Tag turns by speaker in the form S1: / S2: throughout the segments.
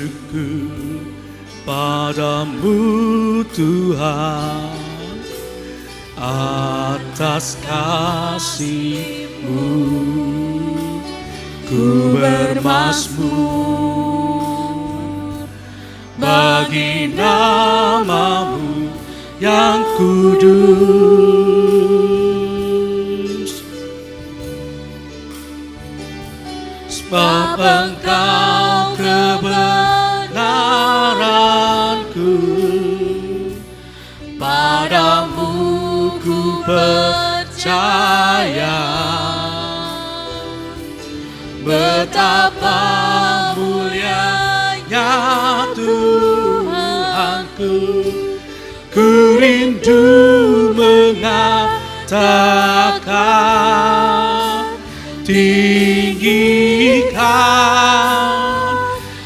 S1: syukur padamu Tuhan atas kasih-Mu. Ku bermazmur bagi nama-Mu yang kudus, sebab Engkau kebenaranku, padamu ku percaya. Betapa mulianya Tuhanku, ku rindu mengatakan, tinggikan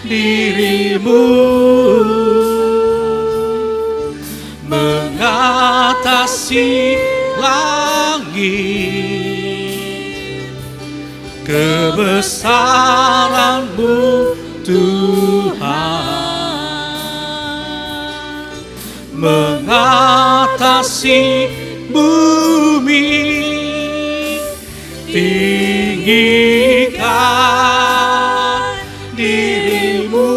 S1: diri-Mu mengatasi langit, kebesaran-Mu Tuhan mengatasi bumi. Tinggikan diri-Mu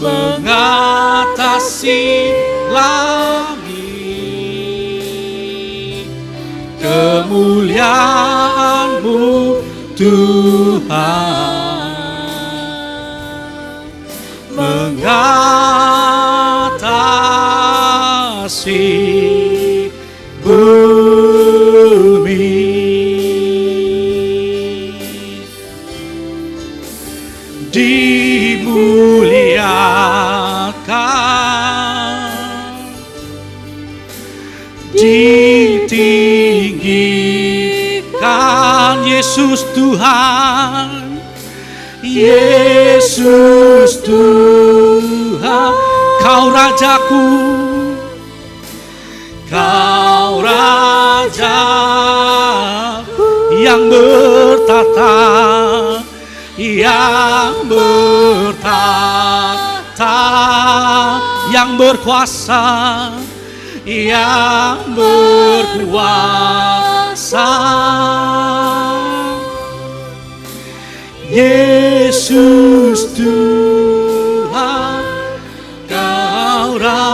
S1: mengatasi langit, kemuliaan-Mu Tuhan mengatasi bumi. Dimuliakan, ditinggikan Yesus Tuhan, Yesus Tuhan. Kau Rajaku, Kau Raja yang bertata, yang bertata, yang berkuasa, yang berkuasa. Yesus Tuhan, Kau Rajaku.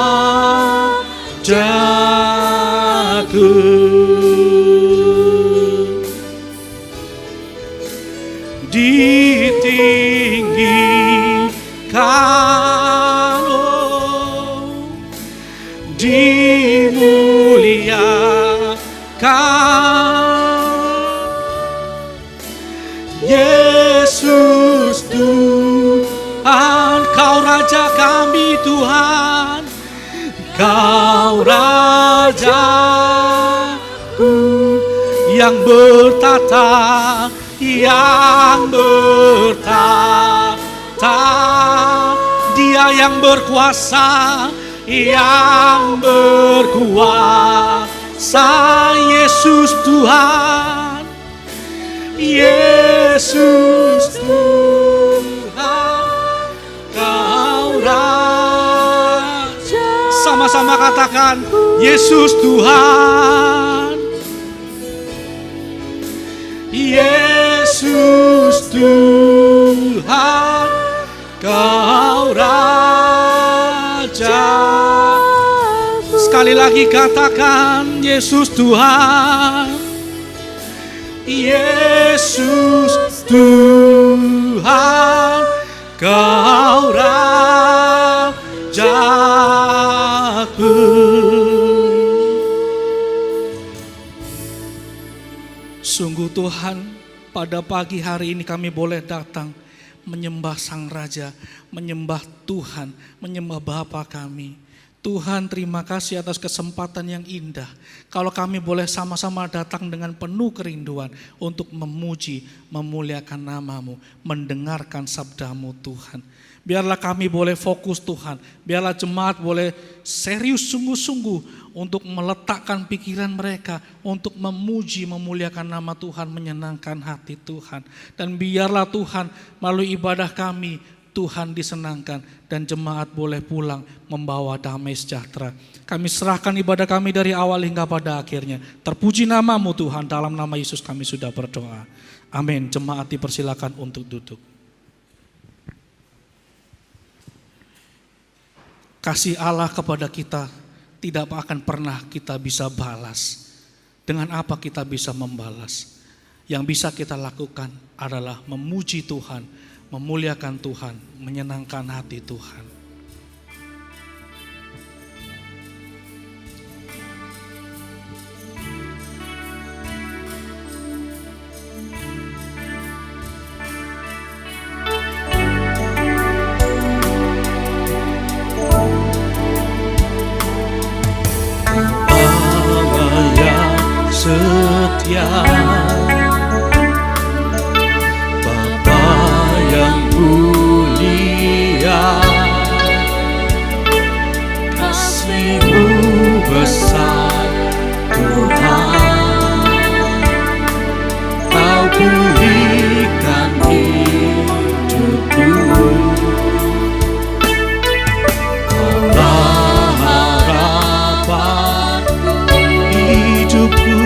S1: Ditinggikan, oh, dimuliakan Yesus Tuhan. Kau Raja kami Tuhan, Kau Rajaku yang bertata, yang bertata, Dia yang berkuasa, yang berkuasa. Yesus Tuhan, Yesus Tuhan, Kau Raja. Sama-sama katakan, Yesus Tuhan, Yesus Tuhan, Kau Raja. Sekali lagi katakan, Yesus Tuhan, Yesus Tuhan, Kau Rajaku. Sungguh Tuhan, pada pagi hari ini kami boleh datang menyembah Sang Raja, menyembah Tuhan, menyembah Bapa kami. Tuhan, terima kasih atas kesempatan yang indah. Kalau kami boleh sama-sama datang dengan penuh kerinduan untuk memuji, memuliakan nama-Mu, mendengarkan sabda-Mu Tuhan. Biarlah kami boleh fokus Tuhan. Biarlah jemaat boleh serius sungguh-sungguh untuk meletakkan pikiran mereka untuk memuji, memuliakan nama Tuhan, menyenangkan hati Tuhan. Dan biarlah Tuhan melalui ibadah kami, Tuhan disenangkan dan jemaat boleh pulang membawa damai sejahtera. Kami serahkan ibadah kami dari awal hingga pada akhirnya. Terpuji nama-Mu Tuhan, dalam nama Yesus kami sudah berdoa. Amin. Jemaat dipersilakan untuk duduk. Kasih Allah kepada kita tidak akan pernah kita bisa balas. Dengan apa kita bisa membalas? Yang bisa kita lakukan adalah memuji Tuhan, memuliakan Tuhan, menyenangkan hati Tuhan.
S2: Allah yang setia, Bapa yang mulia, kasih-Mu besar Tuhan. Kau pulihkan hidupku, Kaulah harapan hidupku,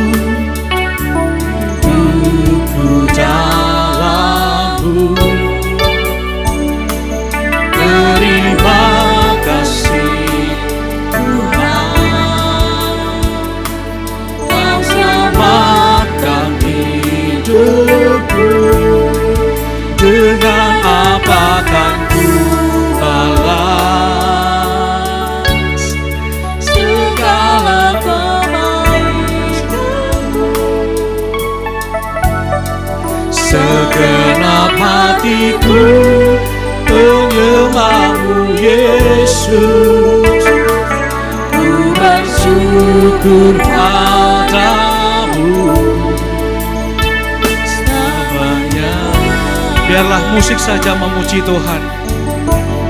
S2: hidupku dalam-Mu. Terima kasih Tuhan, Kau selamatkan hidupku. Dengan apa kan ku balas segala kebaikan-Mu? Segenap hatiku menyembah-Mu Yesus, ku bersyukur padamu selamanya.
S1: Biarlah musik saja memuji Tuhan.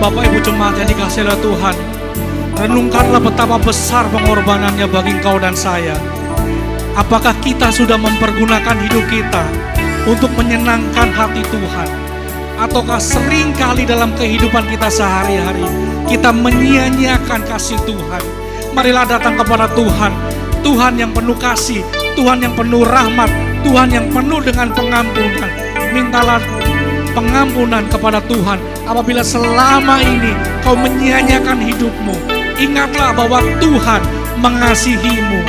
S1: Bapak Ibu jemaat yang dikasihi oleh Tuhan, renungkanlah betapa besar pengorbanannya bagi engkau dan saya. Apakah kita sudah mempergunakan hidup kita untuk menyenangkan hati Tuhan? Ataukah sering kali dalam kehidupan kita sehari-hari kita menyia-nyiakan kasih Tuhan? Marilah datang kepada Tuhan, Tuhan yang penuh kasih, Tuhan yang penuh rahmat, Tuhan yang penuh dengan pengampunan. Mintalah pengampunan kepada Tuhan apabila selama ini kau menyia-nyiakan hidupmu. Ingatlah bahwa Tuhan mengasihimu.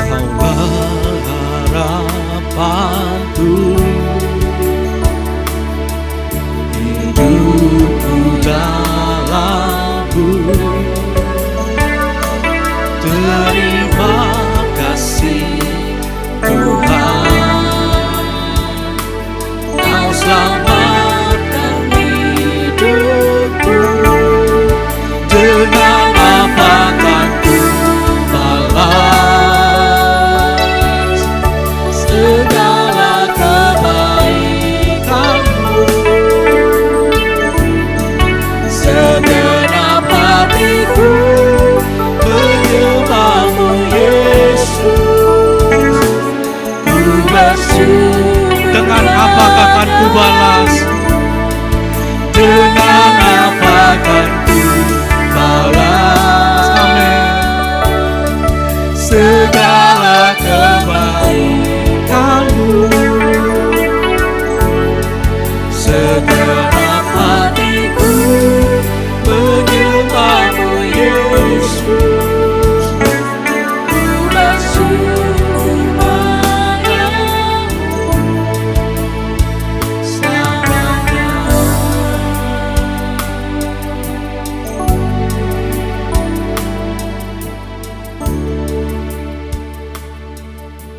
S2: Kaulah harapanku,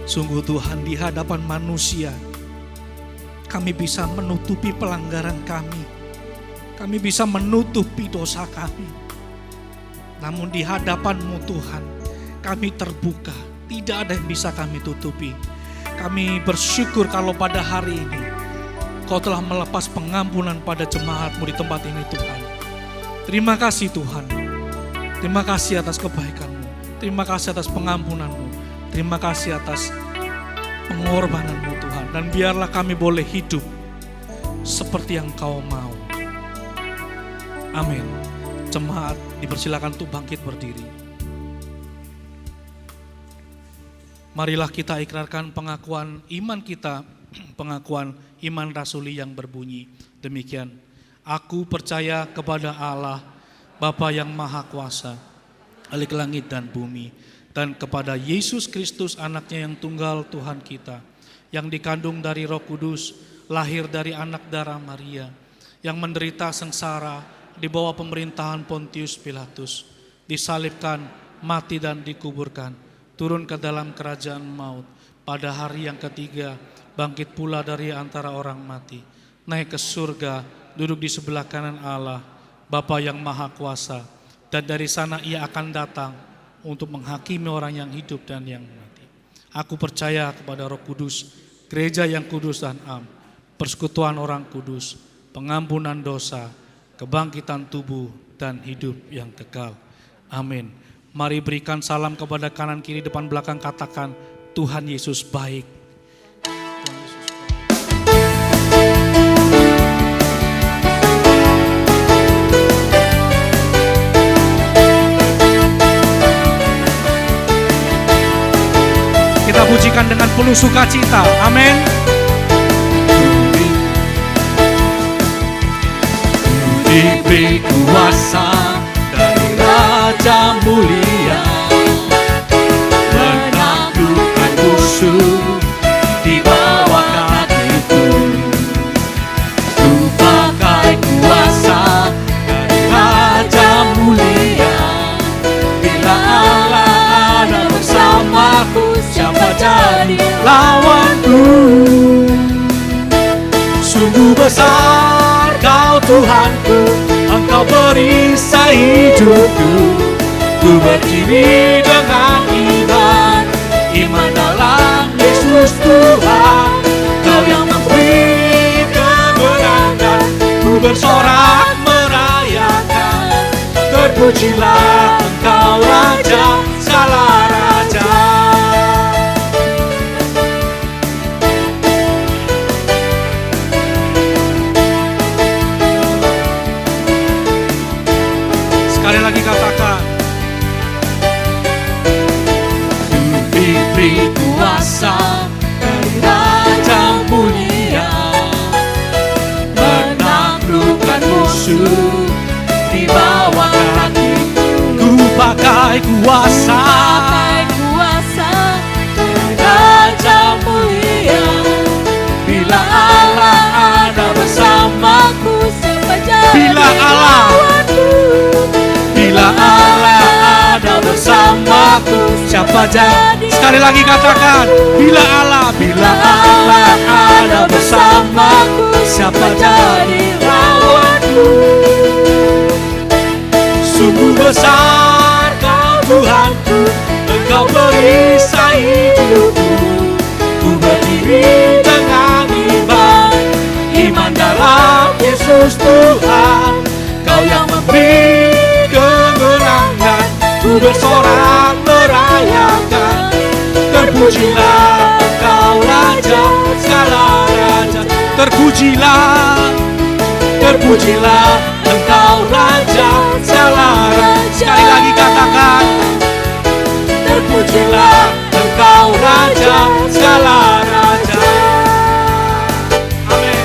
S1: Sungguh Tuhan, di hadapan manusia kami bisa menutupi pelanggaran kami. Kami bisa menutupi dosa kami. Namun di hadapan-Mu Tuhan, kami terbuka. Tidak ada yang bisa kami tutupi. Kami bersyukur kalau pada hari ini Kau telah melepas pengampunan pada jemaat-Mu di tempat ini Tuhan. Terima kasih Tuhan. Terima kasih atas kebaikan-Mu. Terima kasih atas pengampunan-Mu. Terima kasih atas pengorbanan-Mu Tuhan. Dan biarlah kami boleh hidup seperti yang Kau mau. Amin. Jemaat dipersilakan untuk bangkit berdiri. Marilah kita ikrarkan pengakuan iman kita, pengakuan iman rasuli yang berbunyi demikian. Aku percaya kepada Allah, Bapa yang Maha Kuasa, Khalik langit dan bumi, dan kepada Yesus Kristus anaknya yang tunggal Tuhan kita, yang dikandung dari Roh Kudus, lahir dari anak darah Maria, yang menderita sengsara di bawah pemerintahan Pontius Pilatus, disalibkan, mati dan dikuburkan, turun ke dalam kerajaan maut, pada hari yang ketiga bangkit pula dari antara orang mati, naik ke surga, duduk di sebelah kanan Allah, Bapa yang Maha Kuasa, dan dari sana Ia akan datang untuk menghakimi orang yang hidup dan yang mati. Aku percaya kepada Roh Kudus, gereja yang kudus dan am, persekutuan orang kudus, pengampunan dosa, kebangkitan tubuh dan hidup yang kekal. Amin. Mari berikan salam kepada kanan kiri depan belakang, katakan Tuhan Yesus baik. Tuhan Yesus baik. Kita pujikan dengan penuh sukacita. Amin.
S2: Diberi kuasa dari Raja mulia, menaklukkan musuh di bawah kakiku. Ku pakai kuasa dari Raja mulia, bila Allah ada bersamaku, siapa jadi lawanku? Sungguh besar Kau Tuhanku, Engkau perisai hidupku. Ku berdiri dengan iman, iman dalam Yesus Tuhan. Kau yang memberi kemenangan, ku bersorak merayakan. Terpujilah Engkau Raja, segala raja.
S1: Sekali lagi katakan,
S2: diberi kuasa dari Raja mulia, menaklukkan musuh di bawah kakiku.
S1: ku pakai kuasa
S2: dari Raja mulia, bila Allah ada bersamaku, siapa jadi
S1: Bila Allah-
S2: lawanku? Bila Allah ada bersamaku, siapa jadi?
S1: Sekali lagi katakan, bila Allah
S2: ada bersamaku, siapa jadi lawanku? Sungguh besar Kau Tuhanku, Engkau perisai hidupku. Ku berdiri dengan iman, iman dalam Yesus Tuhan. Kau yang memberi kemenangan, ku bersorak merayakan. Terpujilah Engkau Raja, segala raja. Terpujilah Engkau Raja, segala raja.
S1: Sekali lagi katakan,
S2: terpujilah Engkau Raja, segala raja.
S1: amin.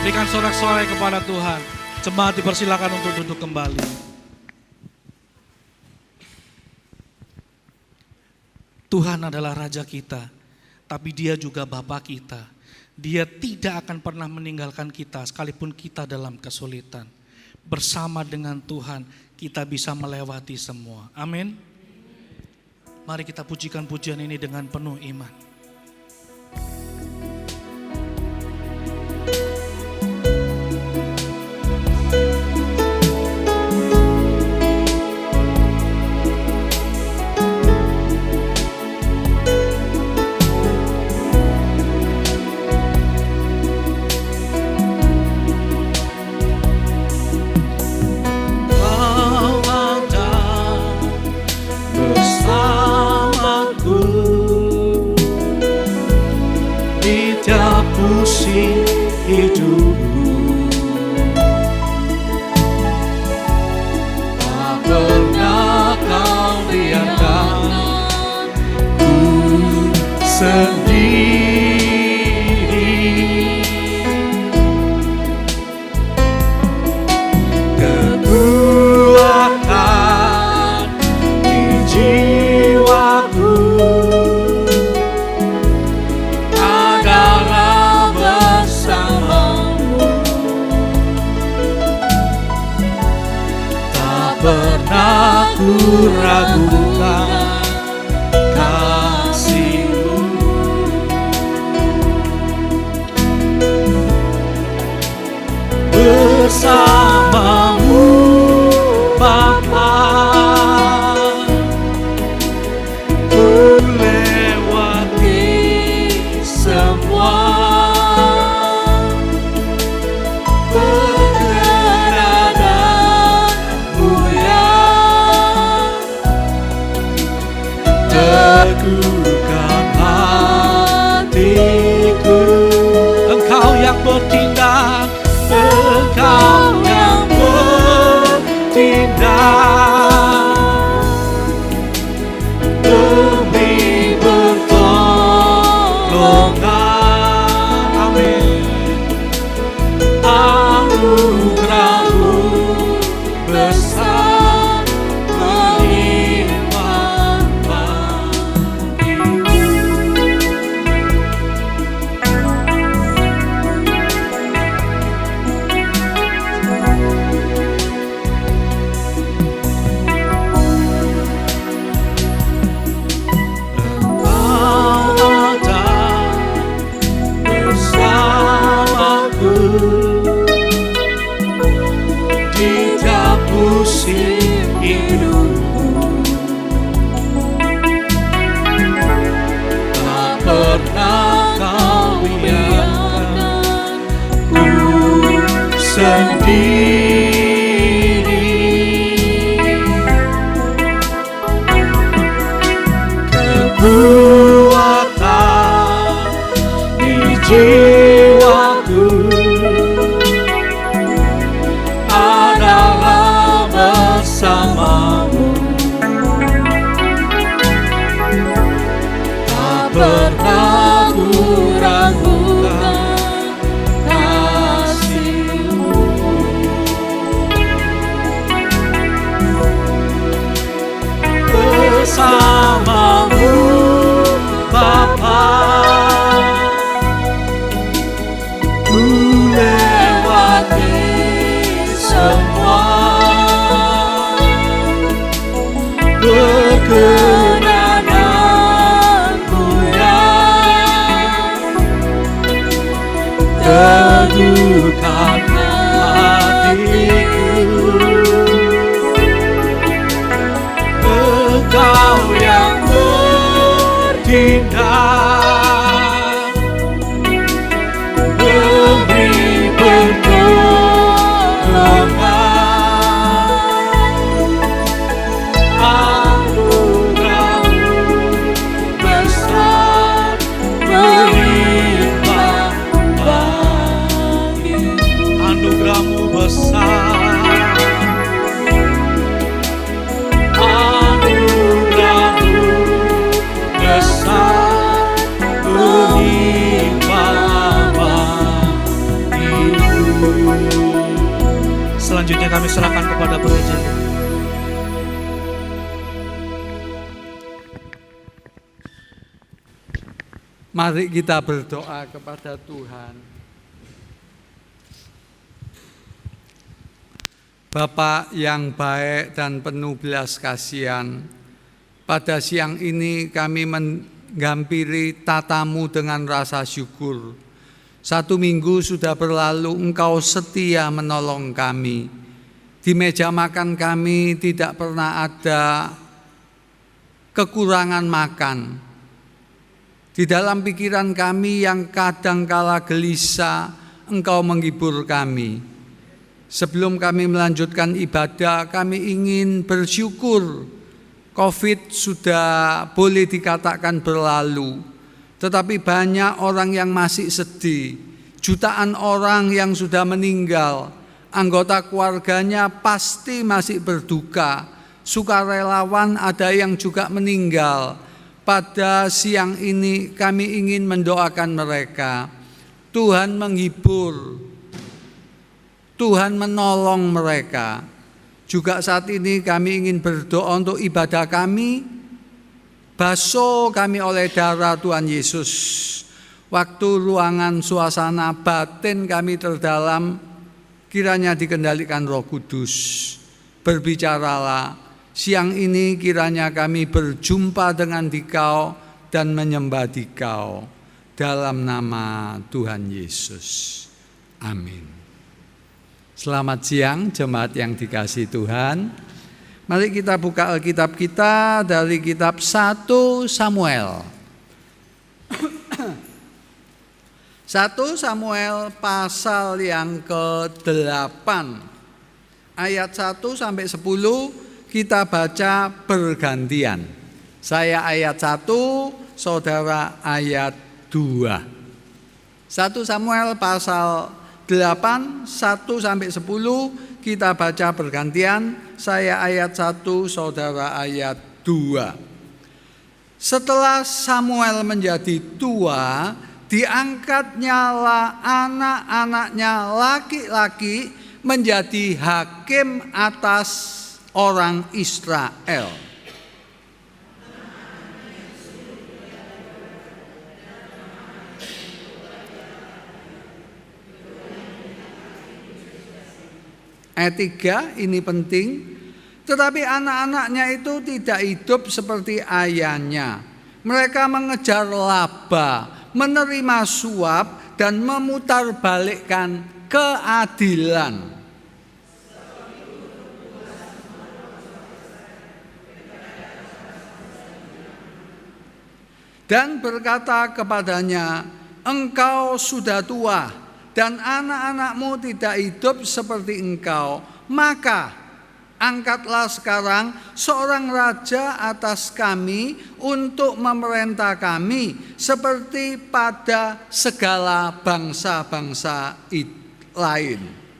S1: Berikan sorak-sorai kepada Tuhan. Jemaat dipersilakan untuk duduk kembali. Tuhan adalah Raja kita, tapi Dia juga Bapa kita. Dia tidak akan pernah meninggalkan kita sekalipun kita dalam kesulitan. Bersama dengan Tuhan kita bisa melewati semua. Amin. Mari kita pujikan pujian ini dengan penuh iman.
S2: Hidupku tak pernah kau biarkan ku sendiri. Kekuatan di jiwaku adalah bersamamu. Tak pernah ku ragukan kasih-Mu. Bersamamu Bapa, ku lewati semua perkenanan-Mu yang teguhkan hatiku. Engkau yang bertindak, Engkau yang bertindak demi pertolongan. Amin. Anugerah-Mu besar melimpah bagiku. Kekuatan di jiwaku adalah bersamamu. Tak pernah ku ragukan kasih-Mu. Bersamamu Bapa, ku lewati semua perkenanan-Mu yang teguhkan hatiku. Engkau yang bertindak demi pertolongan. Anugerah-Mu besar melimpah bagiku. Anugerah-Mu besar, anugerah-Mu besar melimpah bagiku. Selanjutnya kami serahkan kepada gereja.
S3: Mari kita berdoa kepada Tuhan. Bapa yang baik dan penuh belas kasihan, Pada siang ini kami menghampiri tatamu dengan rasa syukur. 1 minggu sudah berlalu, Engkau setia menolong kami. Di meja makan kami tidak pernah ada kekurangan makan. Di dalam pikiran kami yang kadangkala gelisah, Engkau menghibur kami. Sebelum kami melanjutkan ibadah, kami ingin bersyukur. Covid sudah boleh dikatakan berlalu, tetapi banyak orang yang masih sedih. Jutaan orang yang sudah meninggal, anggota keluarganya pasti masih berduka. Sukarelawan ada yang juga meninggal. Pada siang ini kami ingin mendoakan mereka. Tuhan menghibur, Tuhan menolong mereka. Juga saat ini kami ingin berdoa untuk ibadah kami. Basuh kami oleh darah Tuhan Yesus. Waktu, ruangan, suasana batin kami terdalam kiranya dikendalikan Roh Kudus. Berbicaralah. Siang ini kiranya kami berjumpa dengan Dikau dan menyembah Dikau. Dalam nama Tuhan Yesus. Amin. Selamat siang jemaat yang dikasihi Tuhan. Mari kita buka Alkitab kita dari kitab 1 Samuel. 1 Samuel pasal yang ke-8. Ayat 1 sampai 10 kita baca bergantian. Saya ayat 1, saudara ayat 2. 1 Samuel pasal 8, 1 sampai 10 kita baca bergantian. Saya ayat 1, saudara ayat 2. Setelah Samuel menjadi tua, diangkatnyalah anak-anaknya laki-laki menjadi hakim atas orang Israel. Ayat 3 ini penting. Tetapi anak-anaknya itu tidak hidup seperti ayahnya. Mereka mengejar laba, menerima suap, dan memutarbalikkan keadilan. Dan berkata kepadanya, engkau sudah tua, dan anak-anakmu tidak hidup seperti engkau, maka angkatlah sekarang seorang raja atas kami untuk memerintah kami seperti pada segala bangsa-bangsa lain.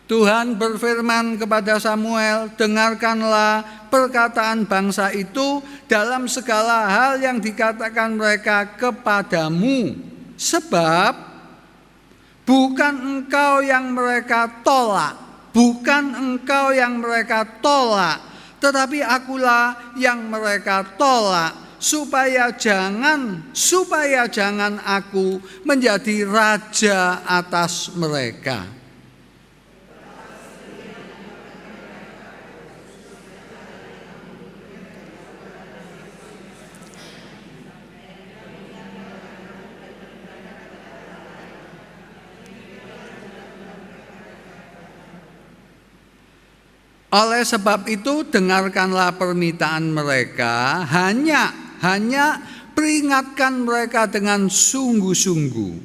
S3: Tuhan berfirman kepada Samuel, dengarkanlah perkataan bangsa itu dalam segala hal yang dikatakan mereka kepadamu. Sebab bukan engkau yang mereka tolak, tetapi akulah yang mereka tolak, supaya jangan aku menjadi raja atas mereka. Oleh sebab itu dengarkanlah permintaan mereka, hanya peringatkan mereka dengan sungguh-sungguh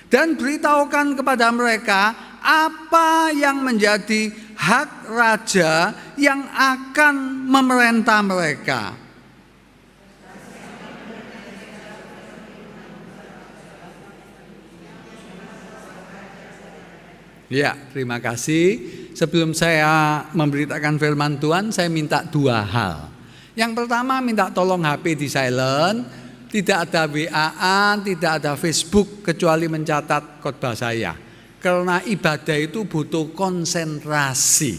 S3: dan beritahukan kepada mereka apa yang menjadi hak raja yang akan memerintah mereka. Ya, terima kasih. Sebelum saya memberitakan firman Tuhan, saya minta 2 hal. Yang pertama, minta tolong HP di silent, tidak ada WA-an, tidak ada Facebook, kecuali mencatat khotbah saya. Karena ibadah itu butuh konsentrasi.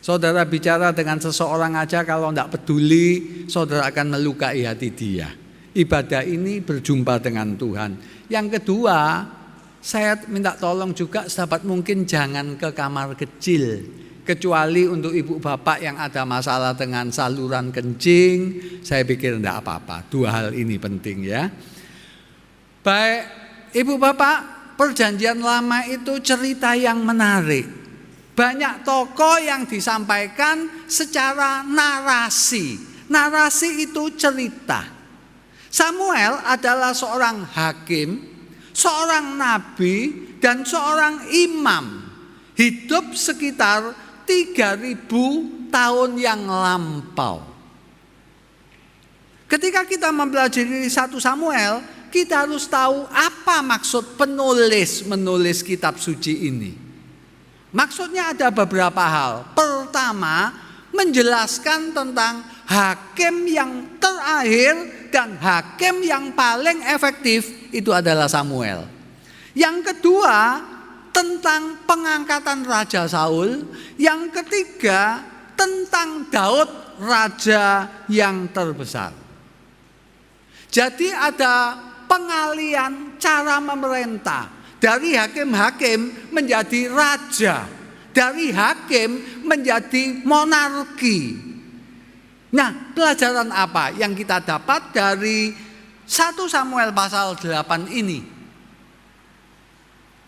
S3: Saudara bicara dengan seseorang aja, kalau tidak peduli, saudara akan melukai hati dia. ibadah ini berjumpa dengan Tuhan. Yang kedua, saya minta tolong juga sahabat mungkin jangan ke kamar kecil. Kecuali untuk ibu bapak yang ada masalah dengan saluran kencing, saya pikir tidak apa-apa. Dua hal ini penting ya. Baik, ibu bapak, perjanjian lama itu cerita yang menarik. Banyak tokoh yang disampaikan secara narasi. Narasi itu cerita. Samuel adalah seorang hakim, seorang nabi, dan seorang imam. Hidup sekitar 3.000 tahun yang lampau. Ketika kita mempelajari 1 Samuel, kita harus tahu apa maksud penulis menulis kitab suci ini. Maksudnya ada beberapa hal. Pertama, menjelaskan tentang hakim yang terakhir dan hakim yang paling efektif itu adalah Samuel. Yang kedua, tentang pengangkatan Raja Saul. Yang ketiga, tentang Daud, raja yang terbesar. Jadi ada pengalian cara memerintah dari hakim-hakim menjadi raja, dari hakim menjadi monarki. Nah, pelajaran apa yang kita dapat dari 1 Samuel pasal 8 ini?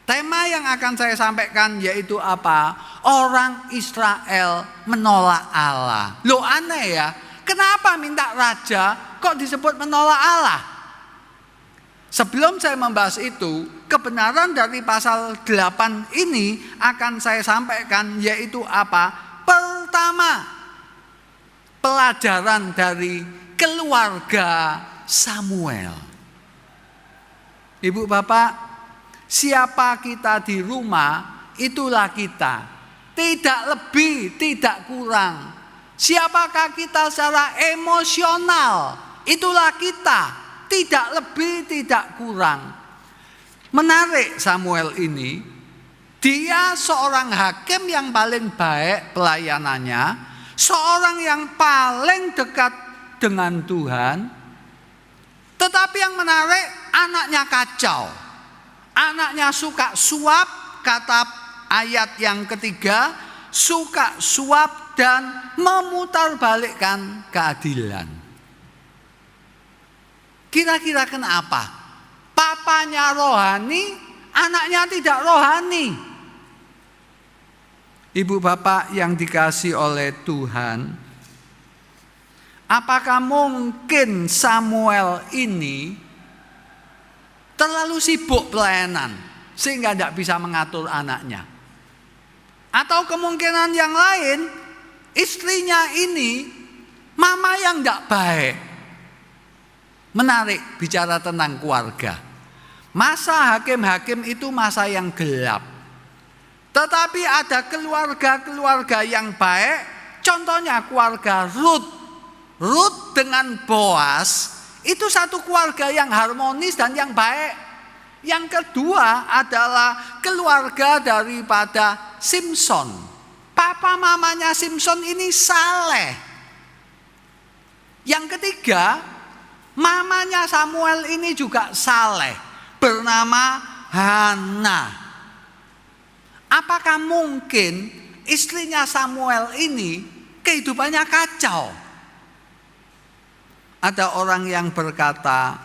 S3: Tema yang akan saya sampaikan yaitu apa? Orang Israel menolak Allah. Loh, aneh ya, kenapa minta raja kok disebut menolak Allah? Sebelum saya membahas itu, kebenaran dari pasal 8 ini akan saya sampaikan yaitu apa? Pertama, pelajaran dari keluarga Samuel. Ibu bapak, siapa kita di rumah, itulah kita. Tidak lebih, tidak kurang. Siapakah kita secara emosional, itulah kita. Tidak lebih, tidak kurang. Menarik Samuel ini, dia seorang hakim yang paling baik pelayanannya, seorang yang paling dekat dengan Tuhan. Tetapi yang menarik, anaknya kacau. Anaknya suka suap, kata ayat yang ketiga, suka suap dan memutarbalikkan keadilan. Kira-kira kenapa? Papanya rohani, anaknya tidak rohani. Ibu bapak yang dikasihi oleh Tuhan, apakah mungkin Samuel ini terlalu sibuk pelayanan sehingga tidak bisa mengatur anaknya? Atau kemungkinan yang lain, istrinya ini mama yang tidak baik. Menarik bicara tentang keluarga. Masa hakim-hakim itu masa yang gelap. Tetapi ada keluarga-keluarga yang baik. Contohnya keluarga Ruth. Ruth dengan Boaz itu satu keluarga yang harmonis dan yang baik. Yang kedua adalah keluarga daripada Simson. Papa mamanya Simson ini saleh. Yang ketiga, mamanya Samuel ini juga saleh, bernama Hana. Apakah mungkin istrinya Samuel ini kehidupannya kacau? Ada orang yang berkata,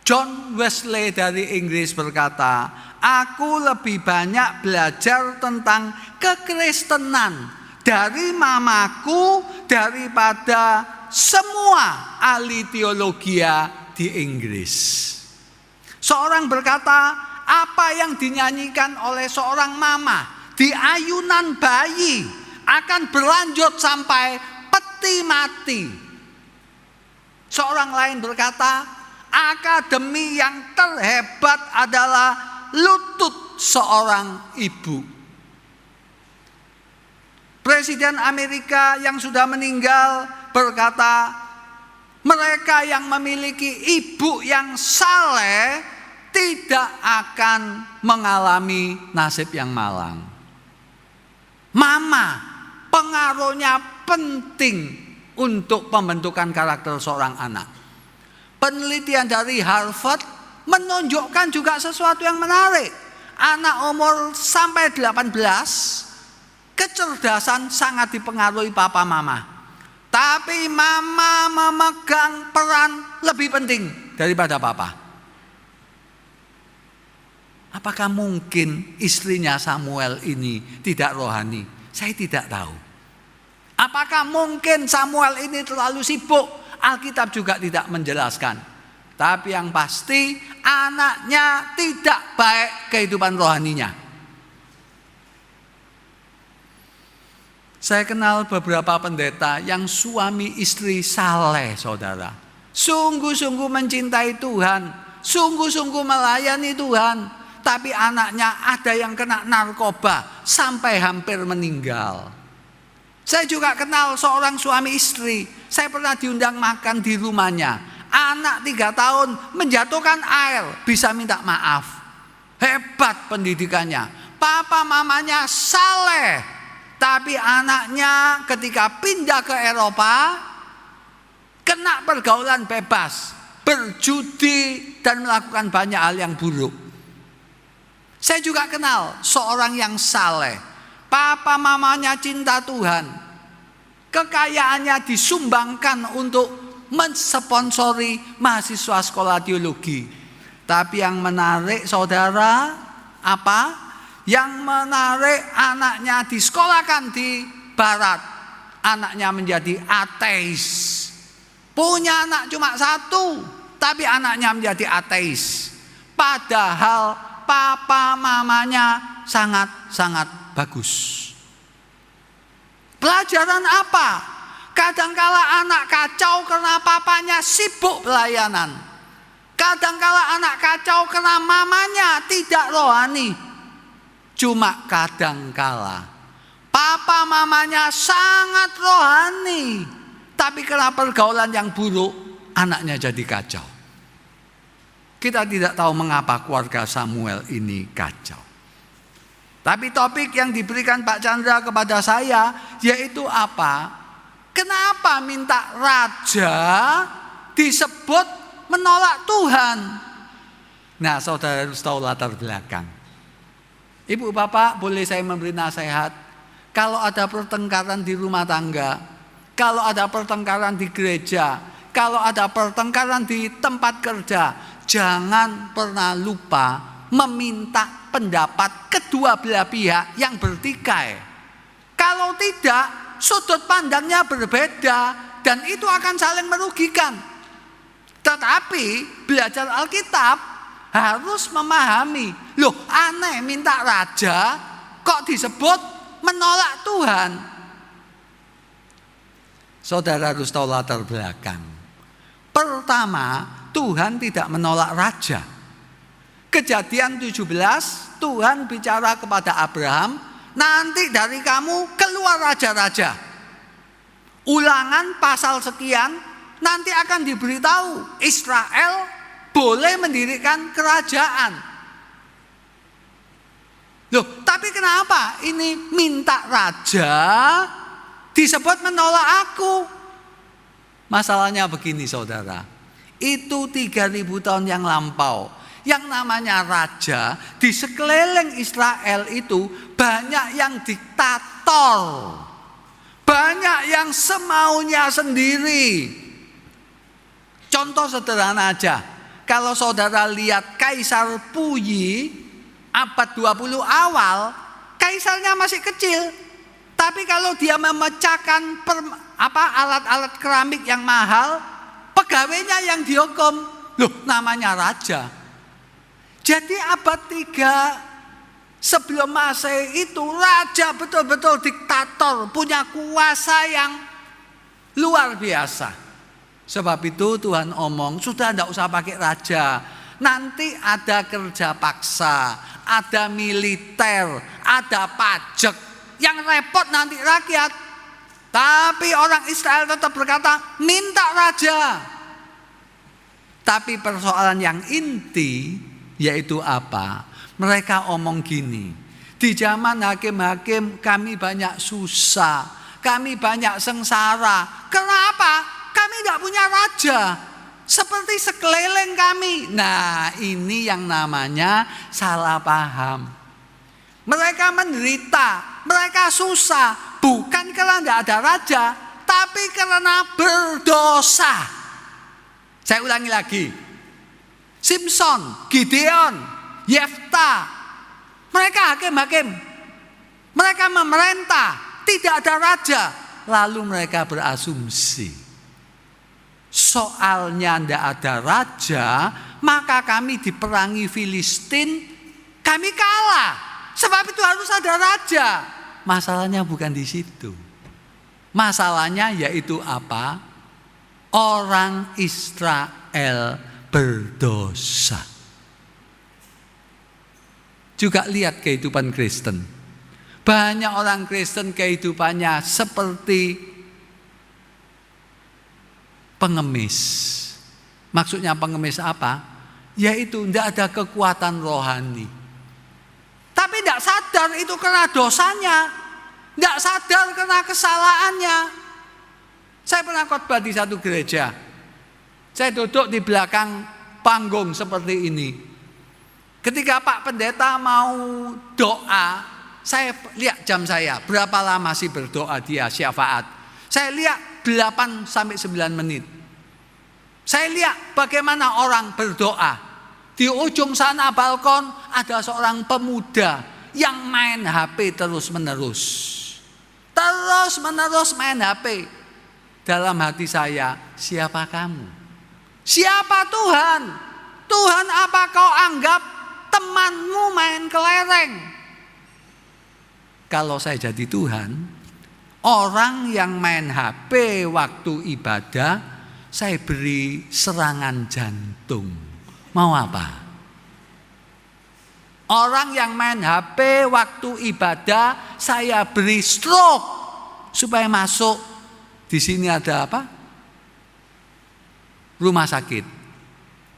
S3: John Wesley dari Inggris berkata, aku lebih banyak belajar tentang kekristenan dari mamaku daripada semua ahli teologi di Inggris. Seorang berkata, apa yang dinyanyikan oleh seorang mama di ayunan bayi akan berlanjut sampai peti mati. Seorang lain berkata, akademi yang terhebat adalah lutut seorang ibu. Presiden Amerika yang sudah meninggal berkata, mereka yang memiliki ibu yang saleh tidak akan mengalami nasib yang malang. Mama, pengaruhnya penting untuk pembentukan karakter seorang anak. Penelitian dari Harvard menunjukkan juga sesuatu yang menarik. Anak umur sampai 18, kecerdasan sangat dipengaruhi papa mama. Tapi mama memegang peran lebih penting daripada papa. Apakah mungkin istrinya Samuel ini tidak rohani? Saya tidak tahu. Apakah mungkin Samuel ini terlalu sibuk? Alkitab juga tidak menjelaskan. Tapi yang pasti anaknya tidak baik kehidupan rohaninya. Saya kenal beberapa pendeta yang suami istri saleh, saudara. Sungguh-sungguh mencintai Tuhan, sungguh-sungguh melayani Tuhan. Tapi anaknya ada yang kena narkoba sampai hampir meninggal. Saya juga kenal seorang suami istri. Saya pernah diundang makan di rumahnya. Anak 3 tahun menjatuhkan air, bisa minta maaf. Hebat pendidikannya. Papa mamanya saleh. Tapi anaknya ketika pindah ke Eropa, kena pergaulan bebas, berjudi dan melakukan banyak hal yang buruk. Saya juga kenal seorang yang saleh. Papa mamanya cinta Tuhan. Kekayaannya disumbangkan untuk mensponsori mahasiswa sekolah teologi. Tapi yang menarik saudara, apa? Yang menarik anaknya disekolahkan di barat. Anaknya menjadi ateis. Punya anak cuma 1, tapi anaknya menjadi ateis. Padahal papa mamanya sangat-sangat bagus. Pelajaran apa? Kadangkala anak kacau karena papanya sibuk pelayanan. Kadangkala anak kacau karena mamanya tidak rohani. Cuma kadangkala papa mamanya sangat rohani, tapi karena pergaulan yang buruk anaknya jadi kacau. Kita tidak tahu mengapa keluarga Samuel ini kacau. Tapi topik yang diberikan Pak Chandra kepada saya yaitu apa? Kenapa minta raja disebut menolak Tuhan? Nah, saudara harus tahu latar belakang. Ibu bapak, boleh saya memberi nasihat? Kalau ada pertengkaran di rumah tangga, kalau ada pertengkaran di gereja, kalau ada pertengkaran di tempat kerja, jangan pernah lupa meminta pendapat kedua belah pihak yang bertikai. Kalau tidak, sudut pandangnya berbeda dan itu akan saling merugikan. Tetapi belajar Alkitab harus memahami, loh aneh minta raja kok disebut menolak Tuhan. Saudara harus tahu latar belakang. Pertama, Tuhan tidak menolak raja. Kejadian 17, Tuhan bicara kepada Abraham, nanti dari kamu keluar raja-raja. Ulangan pasal sekian, nanti akan diberitahu Israel boleh mendirikan kerajaan. Loh, tapi kenapa ini minta raja disebut menolak aku? Masalahnya begini saudara, itu 3000 tahun yang lampau, yang namanya raja di sekeliling Israel itu banyak yang diktator, banyak yang semaunya sendiri. Contoh sederhana aja, kalau saudara lihat Kaisar Puyi abad 20 awal, kaisarnya masih kecil, tapi kalau dia memecahkan alat-alat keramik yang mahal, pegawainya yang dihukum. Loh, namanya raja. Jadi abad 3 sebelum Masehi itu raja betul-betul diktator, punya kuasa yang luar biasa. Sebab itu Tuhan omong, sudah tidak usah pakai raja. Nanti ada kerja paksa, ada militer, ada pajak. Yang repot nanti rakyat. Tapi orang Israel tetap berkata, minta raja. Tapi persoalan yang inti yaitu apa? Mereka omong gini, di zaman hakim-hakim kami banyak susah, kami banyak sengsara. Kenapa? Kami tidak punya raja. seperti sekeliling kami. Nah, ini yang namanya salah paham. Mereka menderita, mereka susah, bukan karena tidak ada raja, tapi karena berdosa. Saya ulangi lagi. Simpson, Gideon, Yefta, mereka hakim-hakim, mereka memerintah, tidak ada raja. Lalu mereka berasumsi, soalnya tidak ada raja, maka kami diperangi Filistin, kami kalah. Sebab itu harus ada raja. Masalahnya bukan di situ. Masalahnya yaitu apa? Orang Israel berdosa. Juga lihat kehidupan Kristen. Banyak orang Kristen kehidupannya seperti pengemis. Maksudnya pengemis apa? Yaitu tidak ada kekuatan rohani. Tapi tidak sadar itu karena dosanya. Tidak sadar karena kesalahannya. Saya pernah khotbah di satu gereja. Saya duduk di belakang panggung seperti ini. Ketika Pak Pendeta mau doa, saya lihat jam saya. Berapa lama sih berdoa dia syafaat. Saya lihat 8 sampai 9 menit. Saya lihat bagaimana orang berdoa. Di ujung sana balkon ada seorang pemuda yang main HP terus-menerus. Terus-menerus main HP. Dalam hati saya, siapa kamu? Siapa Tuhan? Tuhan, apa kau anggap temanmu main kelereng? Kalau saya jadi Tuhan, orang yang main HP waktu ibadah, saya beri serangan jantung. Mau apa? Orang yang main HP waktu ibadah, saya beri stroke supaya masuk. Di sini ada apa? Rumah sakit.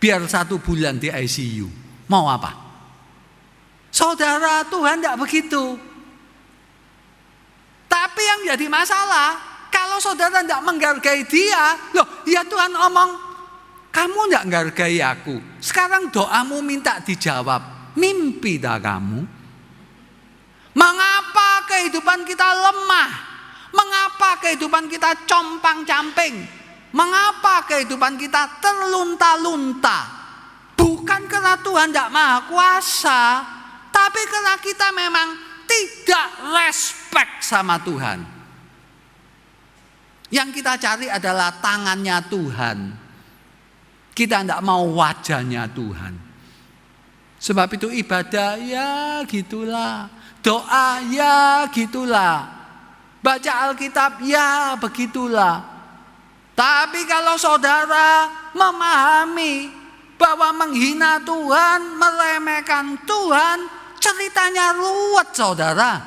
S3: Biar 1 bulan di ICU. Mau apa? Saudara, Tuhan tidak begitu. Tapi yang jadi masalah, kalau saudara tidak menghargai dia, loh, ya Tuhan omong, kamu tidak menghargai aku. Sekarang doamu minta dijawab. Mimpi dah kamu. Mengapa kehidupan kita lemah? Mengapa kehidupan kita compang-camping? Mengapa kehidupan kita terlunta-lunta? Bukan karena Tuhan tidak maha kuasa, tapi karena kita memang tidak respect sama Tuhan. Yang kita cari adalah tangannya Tuhan. Kita tidak mau wajahnya Tuhan. Sebab itu ibadah ya gitulah. Doa ya gitulah. Baca Alkitab ya begitulah. Tapi kalau saudara memahami bahwa menghina Tuhan, meremehkan Tuhan, ceritanya ruwet saudara.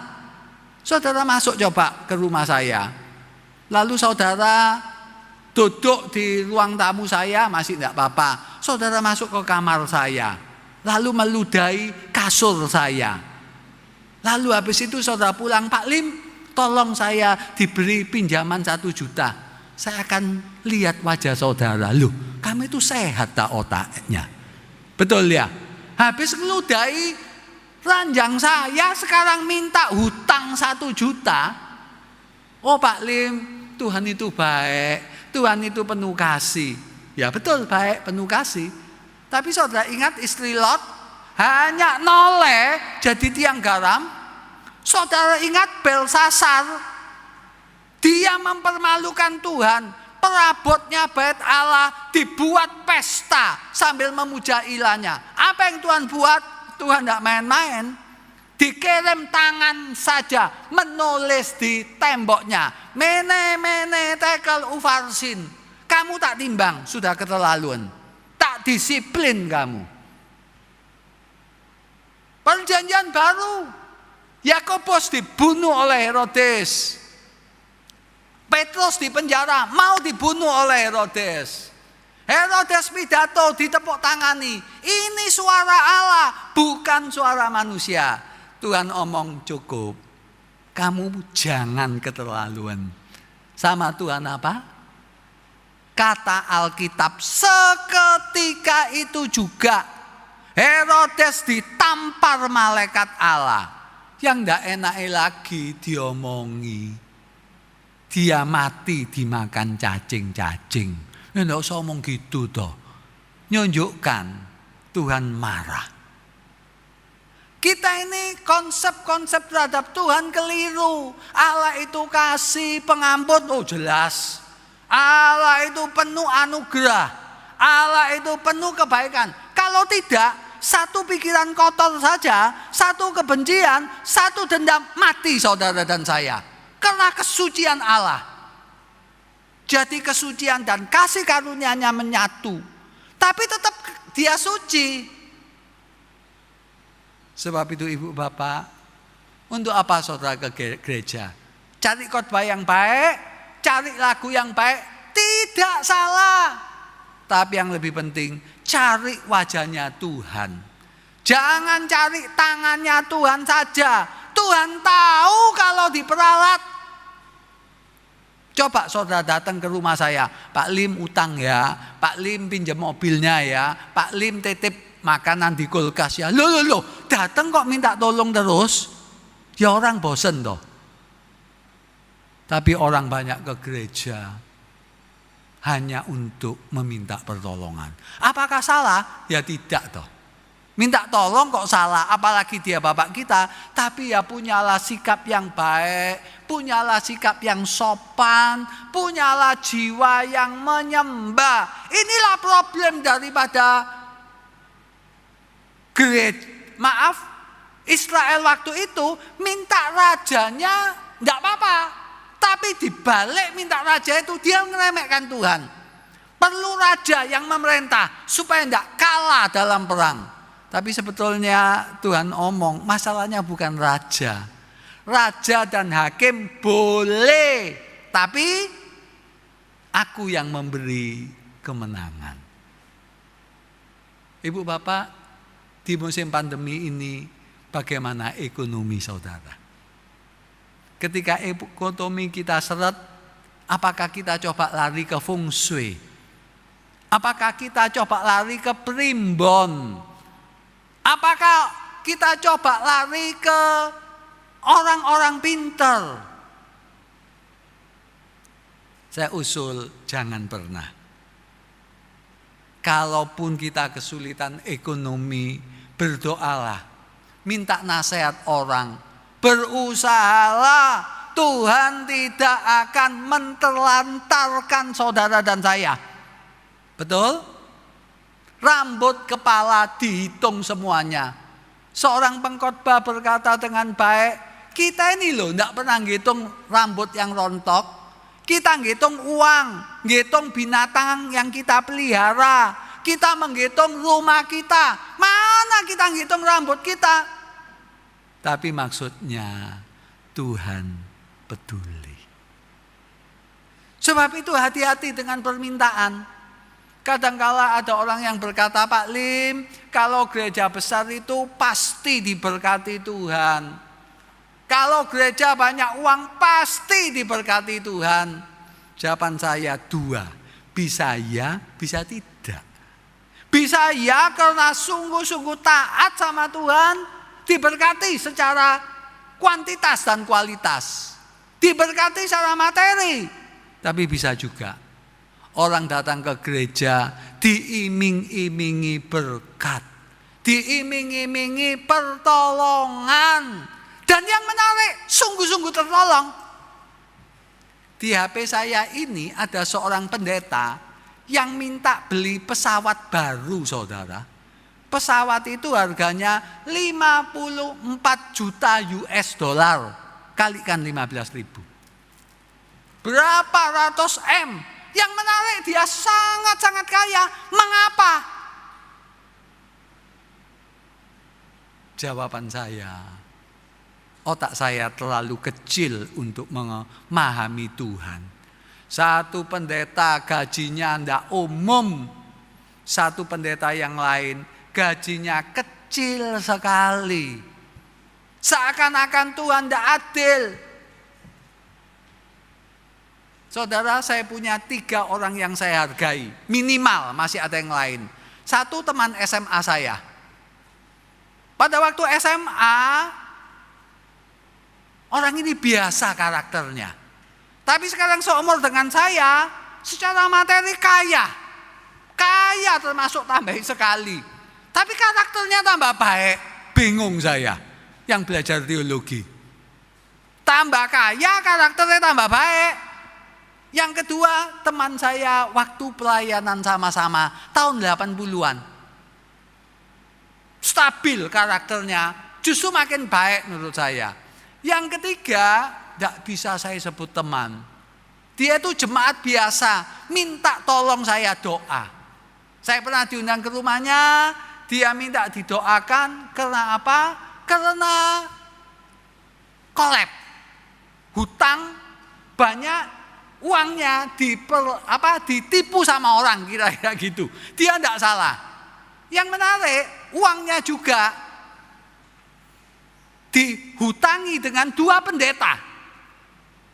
S3: Saudara masuk coba ke rumah saya. Lalu saudara duduk di ruang tamu saya, masih tidak apa-apa. Saudara masuk ke kamar saya, lalu meludahi kasur saya. Lalu habis itu saudara pulang, Pak Lim, tolong saya diberi pinjaman 1 juta. Saya akan lihat wajah saudara. Loh, kamu itu sehat tak otaknya? Betul ya? Habis meludahi ranjang saya, sekarang minta hutang 1 juta. Oh Pak Lim, Tuhan itu baik, Tuhan itu penuh kasih. Ya betul, baik, penuh kasih. Tapi saudara ingat istri Lot hanya noleh jadi tiang garam. Saudara ingat Belsasar, dia mempermalukan Tuhan. Perabotnya bait Allah dibuat pesta sambil memuja ilahnya. Apa yang Tuhan buat? Tuhan tidak main-main. Dikirim tangan saja menulis di temboknya. Mene mene tekel ufarsin. Kamu tak timbang, sudah keterlaluan. Tak disiplin kamu. Perjanjian baru, Yakobus dibunuh oleh Herodes. Petrus dipenjara, mau dibunuh oleh Herodes. Herodes pidato, ditepuk tangani. Ini suara Allah, bukan suara manusia. Tuhan omong cukup. Kamu jangan keterlaluan. Sama Tuhan apa? Kata Alkitab, seketika itu juga Herodes ditampar malaikat Allah. Yang tidak enak lagi diomongi. Dia mati dimakan cacing-cacing. Tidak usah ngomong gitu toh. Nyunjukkan Tuhan marah. Kita ini konsep-konsep terhadap Tuhan keliru. Allah itu kasih pengampun, oh jelas. Allah itu penuh anugerah. Allah itu penuh kebaikan. Kalau tidak, satu pikiran kotor saja, satu kebencian, satu dendam, mati saudara dan saya. Karena kesucian Allah. Jadi kesucian dan kasih karunia-Nya menyatu. Tapi tetap dia suci. Sebab itu ibu bapak, untuk apa saudara ke gereja? Cari khotbah yang baik, cari lagu yang baik, tidak salah. Tapi yang lebih penting, cari wajahnya Tuhan. Jangan cari tangannya Tuhan saja. Tuhan tahu kalau diperalat. Coba saudara datang ke rumah saya, Pak Lim utang ya, Pak Lim pinjam mobilnya ya, Pak Lim titip makanan di kulkas ya. Loh, datang kok minta tolong terus? Ya orang bosen toh. Tapi orang banyak ke gereja hanya untuk meminta pertolongan. Apakah salah? Ya tidak toh. Minta tolong kok salah, apalagi dia bapak kita. Tapi ya punyalah sikap yang baik, punyalah sikap yang sopan, punyalah jiwa yang menyembah. Inilah problem daripada Israel waktu itu minta rajanya tidak apa-apa. Tapi dibalik minta raja itu dia meremehkan Tuhan. Perlu raja yang memerintah supaya tidak kalah dalam perang. Tapi sebetulnya Tuhan omong masalahnya bukan raja. Raja dan hakim boleh, tapi aku yang memberi kemenangan. Ibu bapak, di musim pandemi ini bagaimana ekonomi saudara? Ketika ekonomi kita seret, apakah kita coba lari ke feng shui? Apakah kita coba lari ke primbon? Apakah kita coba lari ke orang-orang pintar? Saya usul jangan pernah. Kalaupun kita kesulitan ekonomi, berdoalah, minta nasihat orang, berusahalah. Tuhan tidak akan menterlantarkan saudara dan saya. Betul? Rambut kepala dihitung semuanya. Seorang pengkhotbah berkata dengan baik, kita ini loh tidak pernah ngitung rambut yang rontok. Kita ngitung uang, ngitung binatang yang kita pelihara. Kita menghitung rumah kita. Mana kita ngitung rambut kita? Tapi maksudnya Tuhan peduli. Sebab itu hati-hati dengan permintaan. Kadangkala ada orang yang berkata, Pak Lim, kalau gereja besar itu pasti diberkati Tuhan. Kalau gereja banyak uang pasti diberkati Tuhan. Jawaban saya dua, bisa ya, bisa tidak. Bisa ya karena sungguh-sungguh taat sama Tuhan, diberkati secara kuantitas dan kualitas. Diberkati secara materi. Tapi bisa juga orang datang ke gereja diiming-imingi berkat, diiming-imingi pertolongan. Dan yang menarik, sungguh-sungguh tertolong. Di HP saya ini ada seorang pendeta yang minta beli pesawat baru saudara. Pesawat itu harganya 54 juta US dollar. Kalikan 15.000. Berapa ratus M. Yang menarik dia sangat-sangat kaya. Mengapa? Jawaban saya, otak saya terlalu kecil untuk memahami Tuhan. Satu pendeta gajinya tidak umum. Satu pendeta yang lain gajinya kecil sekali. Seakan-akan Tuhan tidak adil. Saudara, saya punya 3 orang yang saya hargai. Minimal, masih ada yang lain. 1 teman SMA saya. Pada waktu SMA, orang ini biasa karakternya. Tapi sekarang seumur dengan saya, secara materi kaya. Kaya termasuk tambahin sekali. Tapi karakternya tambah baik. Bingung saya yang belajar teologi. Tambah kaya, karakternya tambah baik. Yang kedua, teman saya waktu pelayanan sama-sama tahun 80-an. Stabil karakternya, justru makin baik menurut saya. Yang ketiga, tidak bisa saya sebut teman. Dia itu jemaat biasa, minta tolong saya doa. Saya pernah diundang ke rumahnya, dia minta didoakan karena apa? Karena kolab. Hutang banyak, uangnya ditipu sama orang, kira-kira gitu. Dia tidak salah. Yang menarik, uangnya juga dihutangi dengan 2 pendeta.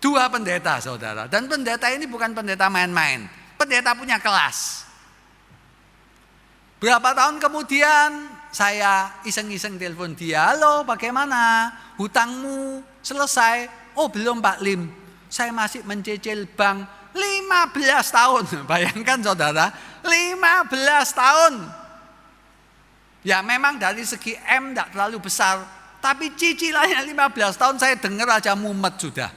S3: 2 pendeta, saudara. Dan pendeta ini bukan pendeta main-main. Pendeta punya kelas. Berapa tahun kemudian saya iseng-iseng telepon dia. Halo, bagaimana? Hutangmu selesai? Oh, belum Pak Lim. Saya masih mencicil bank 15 tahun. Bayangkan saudara, 15 tahun. Ya memang dari segi M tidak terlalu besar. Tapi cicilannya 15 tahun saya dengar aja mumet sudah.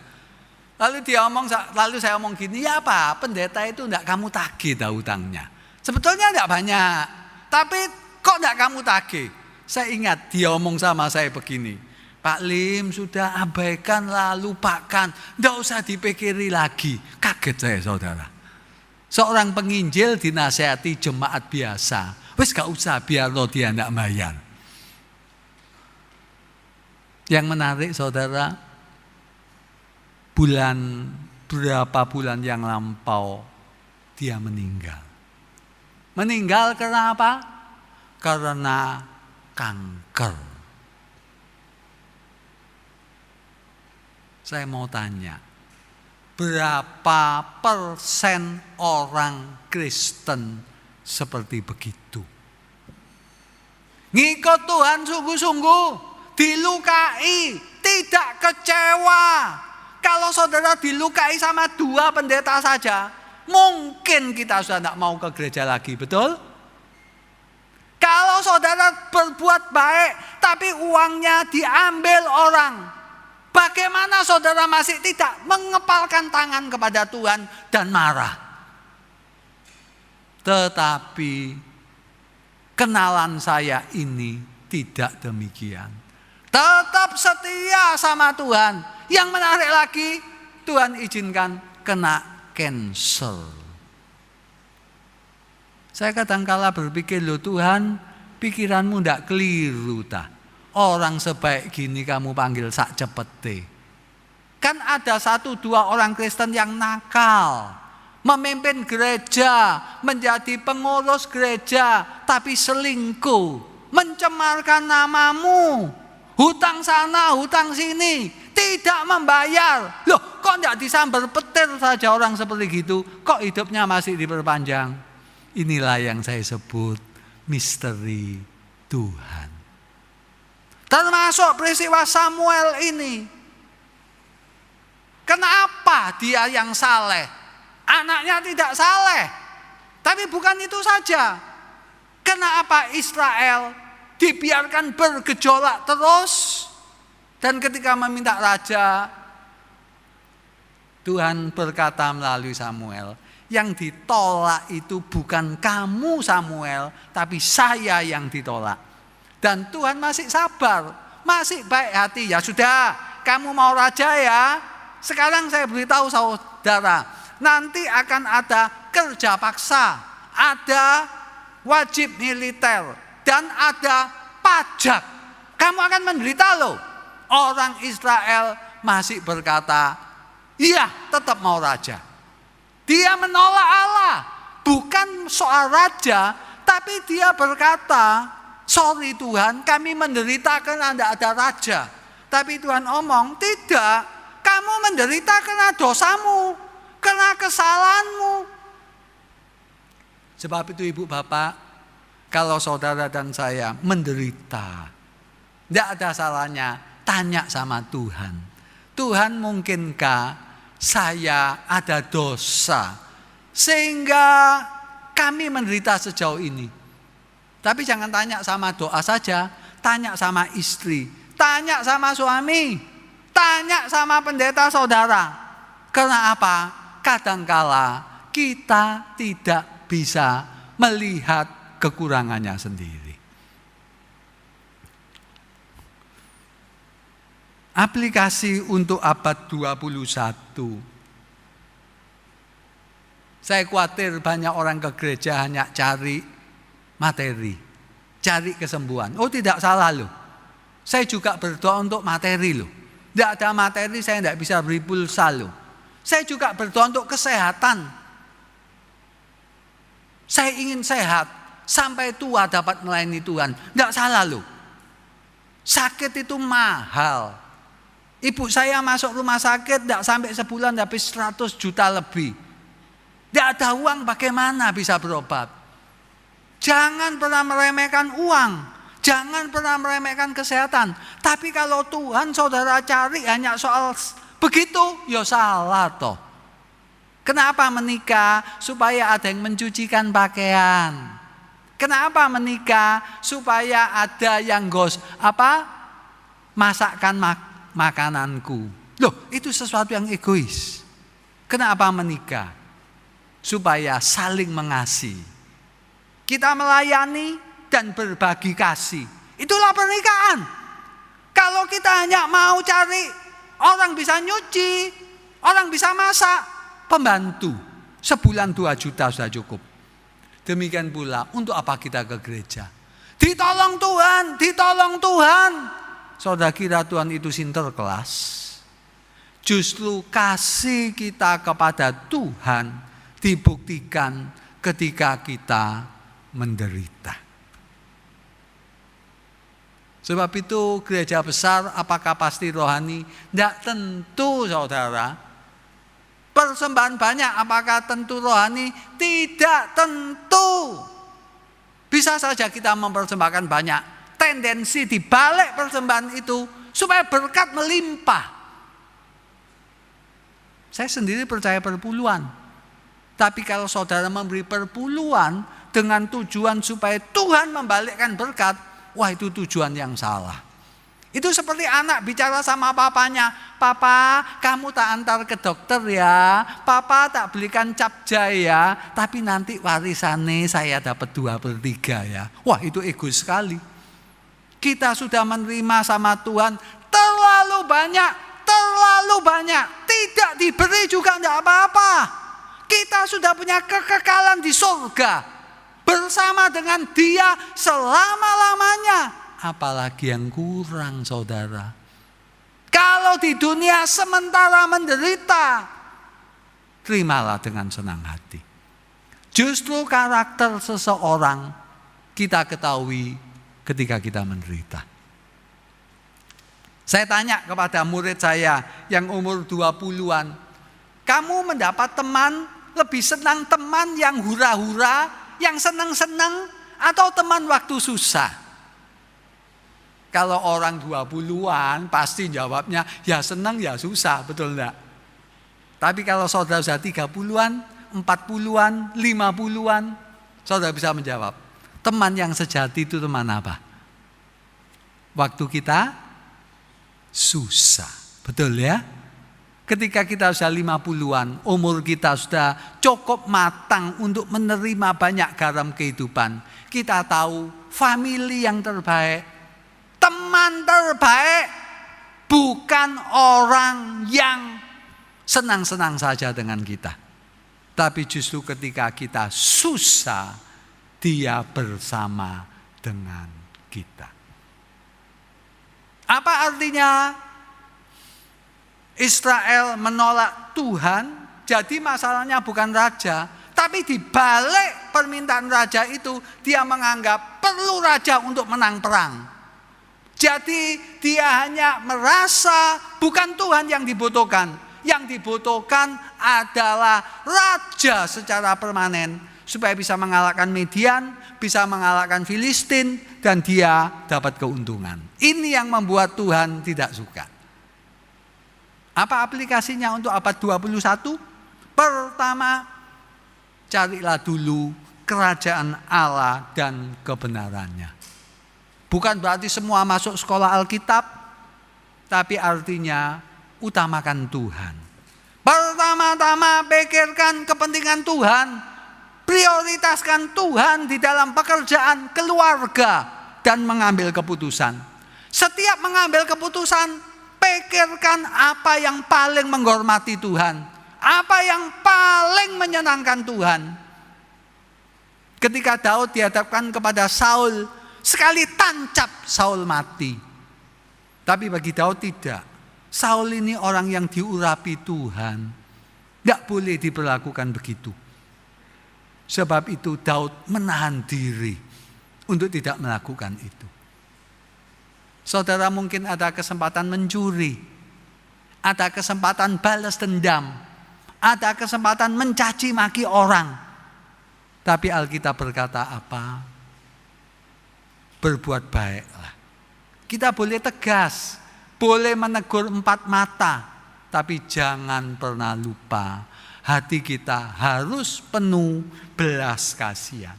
S3: Lalu saya omong gini, ya Pak, pendeta itu tidak kamu tagih dah hutangnya. Sebetulnya tidak banyak. Tapi kok tidak kamu tagih? Saya ingat dia omong sama saya begini. Pak Lim, sudah abaikanlah, lupakan. Tidak usah dipikiri lagi. Kaget saya saudara. Seorang penginjil dinasihati jemaat biasa. Wes gak usah, biar lo dia tidak bayar. Yang menarik saudara, berapa bulan yang lampau dia meninggal. Meninggal karena apa? Karena kanker. Saya mau tanya, berapa persen orang Kristen seperti begitu? Ngikut Tuhan sungguh-sungguh, dilukai, tidak kecewa. Kalau saudara dilukai sama 2 pendeta saja, mungkin kita sudah tidak mau ke gereja lagi, betul? Kalau saudara berbuat baik, tapi uangnya diambil orang, bagaimana saudara masih tidak mengepalkan tangan kepada Tuhan dan marah? Tetapi kenalan saya ini tidak demikian. Tetap setia sama Tuhan. Yang menarik lagi, Tuhan izinkan kena cancer. Saya kadang-kala berpikir, loh Tuhan, pikiranmu tidak keliru tah. Orang sebaik gini kamu panggil sak cepete. Kan ada 1-2 orang Kristen yang nakal, memimpin gereja, menjadi pengurus gereja, tapi selingkuh, mencemarkan namamu, hutang sana, hutang sini, tidak membayar. Loh, kok tidak disambar petir saja orang seperti gitu? Kok hidupnya masih diperpanjang? Inilah yang saya sebut misteri Tuhan. Termasuk peristiwa Samuel ini. Kenapa dia yang saleh? Anaknya tidak saleh. Tapi bukan itu saja. Kenapa Israel dibiarkan bergejolak terus? Dan ketika meminta raja, Tuhan berkata melalui Samuel, yang ditolak itu bukan kamu Samuel, tapi saya yang ditolak. Dan Tuhan masih sabar, masih baik hati. Ya sudah, kamu mau raja ya. Sekarang saya beritahu saudara, nanti akan ada kerja paksa, ada wajib militer, dan ada pajak. Kamu akan menderita loh. Orang Israel masih berkata, iya tetap mau raja. Dia menolak Allah, bukan soal raja, tapi dia berkata, sorry Tuhan, kami menderita karena tidak ada raja. Tapi Tuhan omong, tidak, kamu menderita karena dosamu. karena kesalahanmu. Sebab itu ibu bapak, kalau saudara dan saya menderita, tidak ada salahnya tanya sama Tuhan. Tuhan, mungkinkah saya ada dosa sehingga kami menderita sejauh ini? Tapi jangan tanya sama doa saja, tanya sama istri, tanya sama suami, tanya sama pendeta saudara. Karena apa? Kadangkala kita tidak bisa melihat kekurangannya sendiri. Aplikasi untuk abad 21. Saya khawatir banyak orang ke gereja hanya cari materi, cari kesembuhan. Oh, tidak salah loh. Saya juga berdoa untuk materi loh. Tidak ada materi saya tidak bisa beri pulsa loh. Saya juga berdoa untuk kesehatan. Saya ingin sehat sampai tua dapat melayani Tuhan. Tidak salah loh. Sakit itu mahal. Ibu saya masuk rumah sakit tidak sampai sebulan habis 100 juta lebih. Tidak ada uang, bagaimana bisa berobat? Jangan pernah meremehkan uang. Jangan pernah meremehkan kesehatan. Tapi kalau Tuhan saudara cari hanya soal begitu, ya salah toh. Kenapa menikah? Supaya ada yang mencucikan pakaian. Kenapa menikah? Supaya ada yang masakkan makananku. Loh, itu sesuatu yang egois. Kenapa menikah? Supaya saling mengasihi. Kita melayani dan berbagi kasih. Itulah pernikahan. Kalau kita hanya mau cari orang bisa nyuci, orang bisa masak, pembantu, sebulan 2 juta sudah cukup. Demikian pula untuk apa kita ke gereja? Ditolong Tuhan, ditolong Tuhan. Saudara kira Tuhan itu sinterklas? Justru kasih kita kepada Tuhan dibuktikan ketika kita menderita. Sebab itu gereja besar apakah pasti rohani? Tidak tentu saudara. Persembahan banyak apakah tentu rohani? Tidak tentu. Bisa saja kita mempersembahkan banyak. Tendensi di balik persembahan itu supaya berkat melimpah. Saya sendiri percaya perpuluhan. Tapi kalau saudara memberi perpuluhan dengan tujuan supaya Tuhan membalikkan berkat, wah itu tujuan yang salah. Itu seperti anak bicara sama papanya, "Papa, kamu tak antar ke dokter ya, papa tak belikan capjai ya, tapi nanti warisannya saya dapat 2/3 ya." Wah itu egois sekali. Kita sudah menerima sama Tuhan terlalu banyak, tidak diberi juga tidak apa-apa. Kita sudah punya kekekalan di surga bersama dengan Dia selama-lamanya. Apalagi yang kurang saudara. Kalau di dunia sementara menderita, terimalah dengan senang hati. Justru karakter seseorang kita ketahui ketika kita menderita. Saya tanya kepada murid saya yang umur 20-an, kamu mendapat teman, lebih senang teman yang hura-hura, yang senang-senang, atau teman waktu susah? Kalau orang 20-an pasti jawabnya ya senang ya susah, betul enggak? Tapi kalau saudara sudah 30-an, 40-an, 50-an, saudara bisa menjawab, teman yang sejati itu teman apa? Waktu kita susah, betul ya? Ketika kita sudah 50-an, umur kita sudah cukup matang untuk menerima banyak garam kehidupan. Kita tahu famili yang terbaik, teman terbaik, bukan orang yang senang-senang saja dengan kita. Tapi justru ketika kita susah, dia bersama dengan kita. Apa artinya? Israel menolak Tuhan, jadi masalahnya bukan raja, tapi di balik permintaan raja itu dia menganggap perlu raja untuk menang perang. Jadi dia hanya merasa bukan Tuhan yang dibutuhkan, Yang dibutuhkan adalah raja secara permanen, supaya bisa mengalahkan Midian, bisa mengalahkan Filistin, dan dia dapat keuntungan. Ini yang membuat Tuhan tidak suka. Apa aplikasinya untuk abad 21? Pertama, carilah dulu kerajaan Allah dan kebenarannya. Bukan berarti semua masuk sekolah Alkitab, tapi artinya utamakan Tuhan. Pertama-tama pikirkan kepentingan Tuhan, prioritaskan Tuhan di dalam pekerjaan, keluarga, dan mengambil keputusan. Setiap mengambil keputusan, pikirkan apa yang paling menghormati Tuhan, apa yang paling menyenangkan Tuhan. Ketika Daud dihadapkan kepada Saul, sekali tancap Saul mati. Tapi bagi Daud tidak. Saul ini orang yang diurapi Tuhan. Tidak boleh diperlakukan begitu. Sebab itu Daud menahan diri untuk tidak melakukan itu. Saudara mungkin ada kesempatan mencuri, ada kesempatan balas dendam, ada kesempatan mencaci maki orang. Tapi Alkitab berkata apa? Berbuat baiklah. Kita boleh tegas, boleh menegur empat mata, tapi jangan pernah lupa hati kita harus penuh belas kasihan.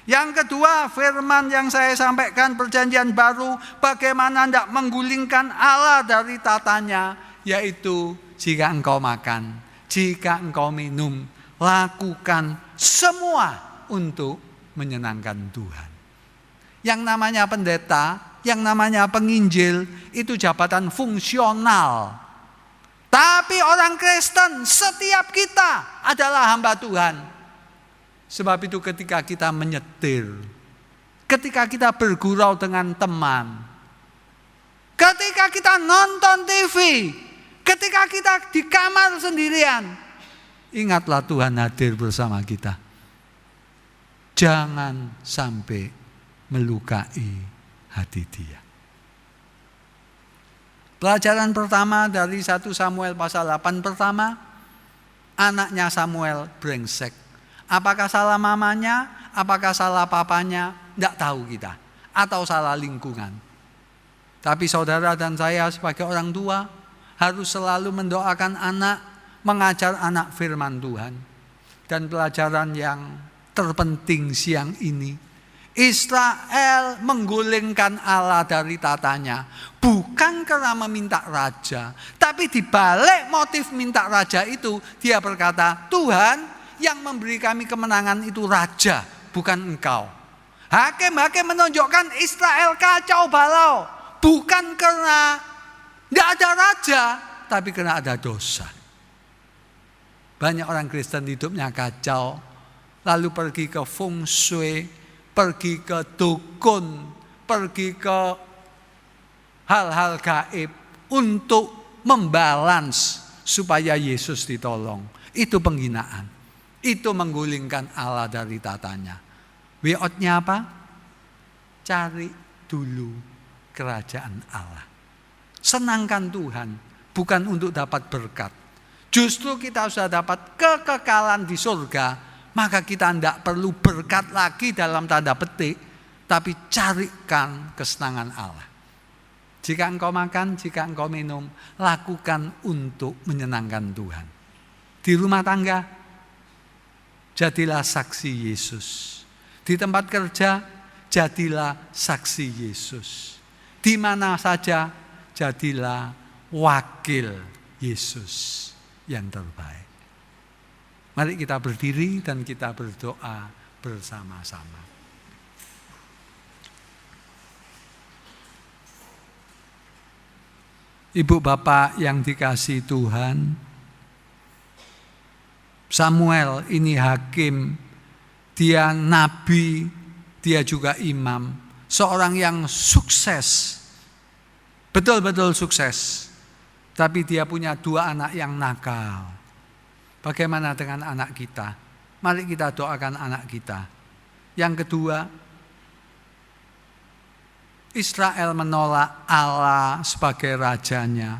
S3: Yang kedua, firman yang saya sampaikan perjanjian baru, bagaimana tidak menggulingkan Allah dari tatanya, yaitu jika engkau makan, jika engkau minum, lakukan semua untuk menyenangkan Tuhan. Yang namanya pendeta, yang namanya penginjil, itu jabatan fungsional. Tapi orang Kristen, setiap kita adalah hamba Tuhan. Sebab itu ketika kita menyetir, ketika kita bergurau dengan teman, ketika kita nonton TV, ketika kita di kamar sendirian, ingatlah Tuhan hadir bersama kita. Jangan sampai melukai hati dia. Pelajaran pertama dari 1 Samuel pasal 8 pertama, anaknya Samuel brengsek. Apakah salah mamanya, apakah salah papanya, tidak tahu kita. Atau salah lingkungan. Tapi saudara dan saya sebagai orang tua harus selalu mendoakan anak, mengajar anak firman Tuhan. Dan pelajaran yang terpenting siang ini, Israel menggulingkan Allah dari tatanya, bukan karena meminta raja, tapi di balik motif minta raja itu, dia berkata, Tuhan yang memberi kami kemenangan itu raja, bukan engkau. Hakim-hakim menunjukkan Israel kacau balau, bukan karena tidak ada raja, tapi karena ada dosa. Banyak orang Kristen hidupnya kacau, lalu pergi ke feng shui, pergi ke dukun, pergi ke hal-hal gaib untuk membalans supaya Yesus ditolong. Itu penghinaan. Itu menggulingkan Allah dari tatanya. Wiotnya apa? Cari dulu kerajaan Allah. Senangkan Tuhan, bukan untuk dapat berkat. Justru kita sudah dapat kekekalan di surga, maka kita tidak perlu berkat lagi dalam tanda petik, tapi carikan kesenangan Allah. Jika engkau makan, jika engkau minum, lakukan untuk menyenangkan Tuhan. Di rumah tangga, jadilah saksi Yesus. Di tempat kerja, jadilah saksi Yesus. Di mana saja, jadilah wakil Yesus yang terbaik. Mari kita berdiri dan kita berdoa bersama-sama. Ibu bapak yang dikasihi Tuhan, Samuel ini hakim, dia nabi, dia juga imam, seorang yang sukses, betul-betul sukses. Tapi dia punya 2 anak yang nakal. Bagaimana dengan anak kita? Mari kita doakan anak kita. Yang kedua, Israel menolak Allah sebagai rajanya.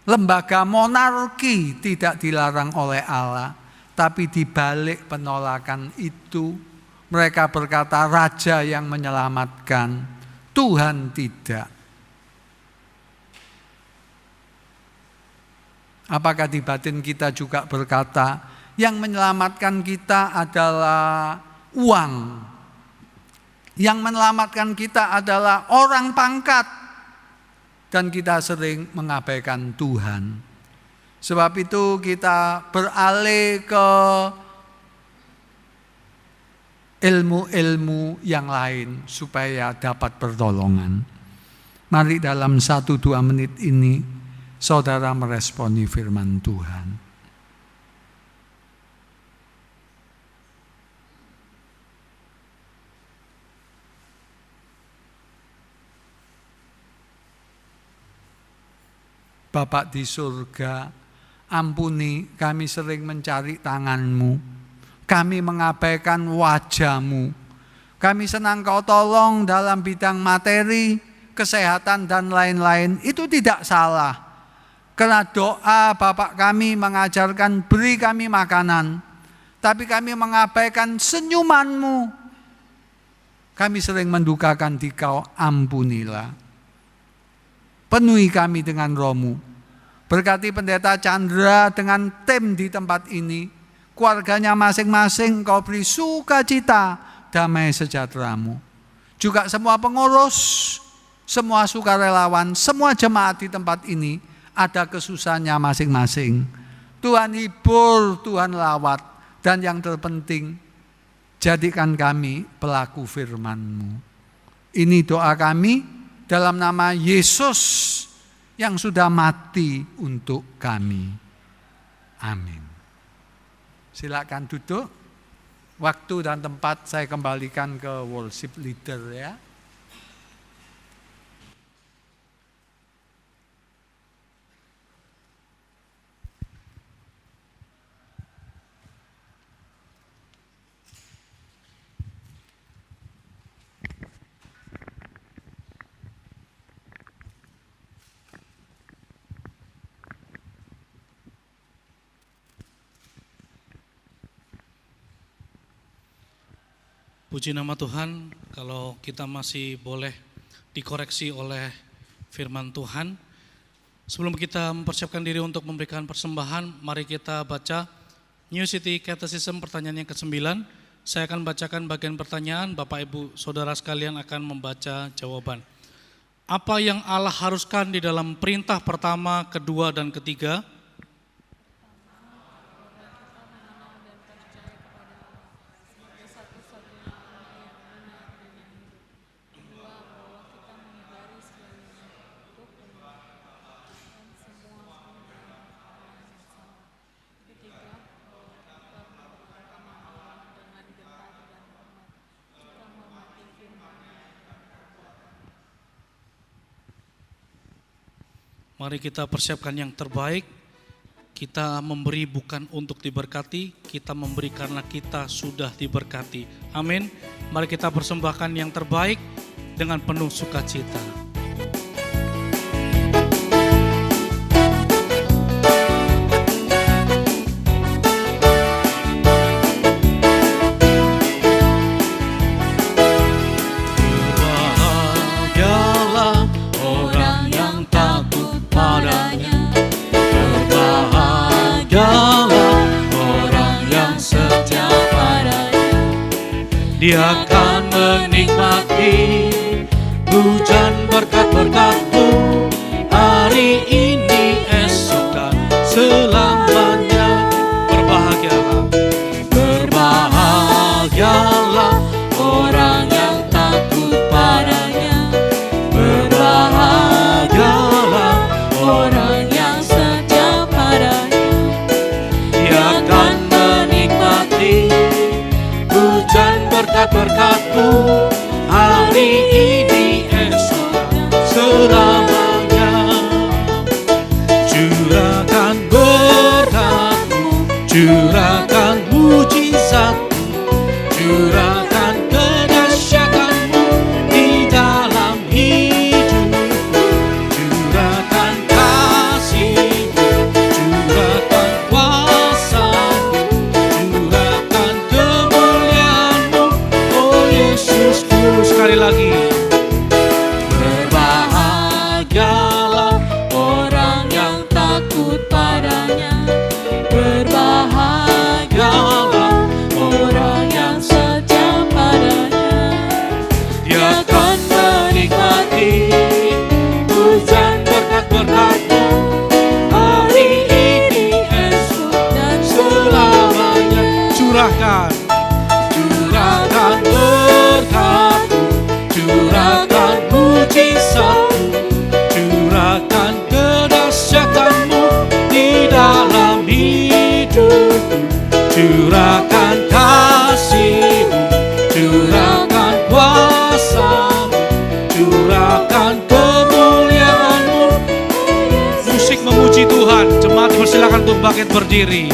S3: Lembaga monarki tidak dilarang oleh Allah, tapi di balik penolakan itu mereka berkata raja yang menyelamatkan, Tuhan tidak. Apakah di batin kita juga berkata yang menyelamatkan kita adalah uang, yang menyelamatkan kita adalah orang pangkat, dan kita sering mengabaikan Tuhan. Sebab itu kita beralih ke ilmu-ilmu yang lain supaya dapat pertolongan. Mari dalam 1-2 menit ini saudara meresponi firman Tuhan. Bapak di surga, ampuni kami sering mencari tangan-Mu, kami mengabaikan wajah-Mu. Kami senang Kau tolong dalam bidang materi, kesehatan dan lain-lain, itu tidak salah. Karena doa Bapak kami mengajarkan beri kami makanan, tapi kami mengabaikan senyuman-Mu. Kami sering mendukakan Dikau, ampunilah. Penuhi kami dengan Roh-Mu. Berkati Pendeta Chandra dengan tim di tempat ini. Keluarganya masing-masing Kau beri sukacita, damai sejahtera-Mu. Juga semua pengurus, semua sukarelawan, semua jemaat di tempat ini ada kesusahannya masing-masing. Tuhan hibur, Tuhan lawat. Dan yang terpenting, jadikan kami pelaku firman-Mu. Ini doa kami dalam nama Yesus yang sudah mati untuk kami. Amin. Silakan duduk. Waktu dan tempat saya kembalikan ke worship leader ya.
S1: Puji nama Tuhan, kalau kita masih boleh dikoreksi oleh firman Tuhan. Sebelum kita mempersiapkan diri untuk memberikan persembahan, mari kita baca New City Catechism pertanyaan yang ke-9. Saya akan bacakan bagian pertanyaan, Bapak Ibu Saudara sekalian akan membaca jawaban. Apa yang Allah haruskan di dalam perintah pertama, kedua, dan ketiga? Mari kita persiapkan yang terbaik. Kita memberi bukan untuk diberkati, kita memberi karena kita sudah diberkati. Amin. Mari kita persembahkan yang terbaik dengan penuh sukacita. Dia akan menikmati hujan berkat-berkat-Mu hari ini, esok dan selamanya. Berbahagialah, berbahagialah orang yang takut padanya. Berbahagialah orang yang setia padanya. Dia akan menikmati hujan berkat-berkat-Mu hari ini, esok selamanya. Curahkan berkat-Mu, curahkan mujizat-Mu, curahkan kedahsyatan-Mu di dalam hidupku. Curahkan kasih bangkit berdiri.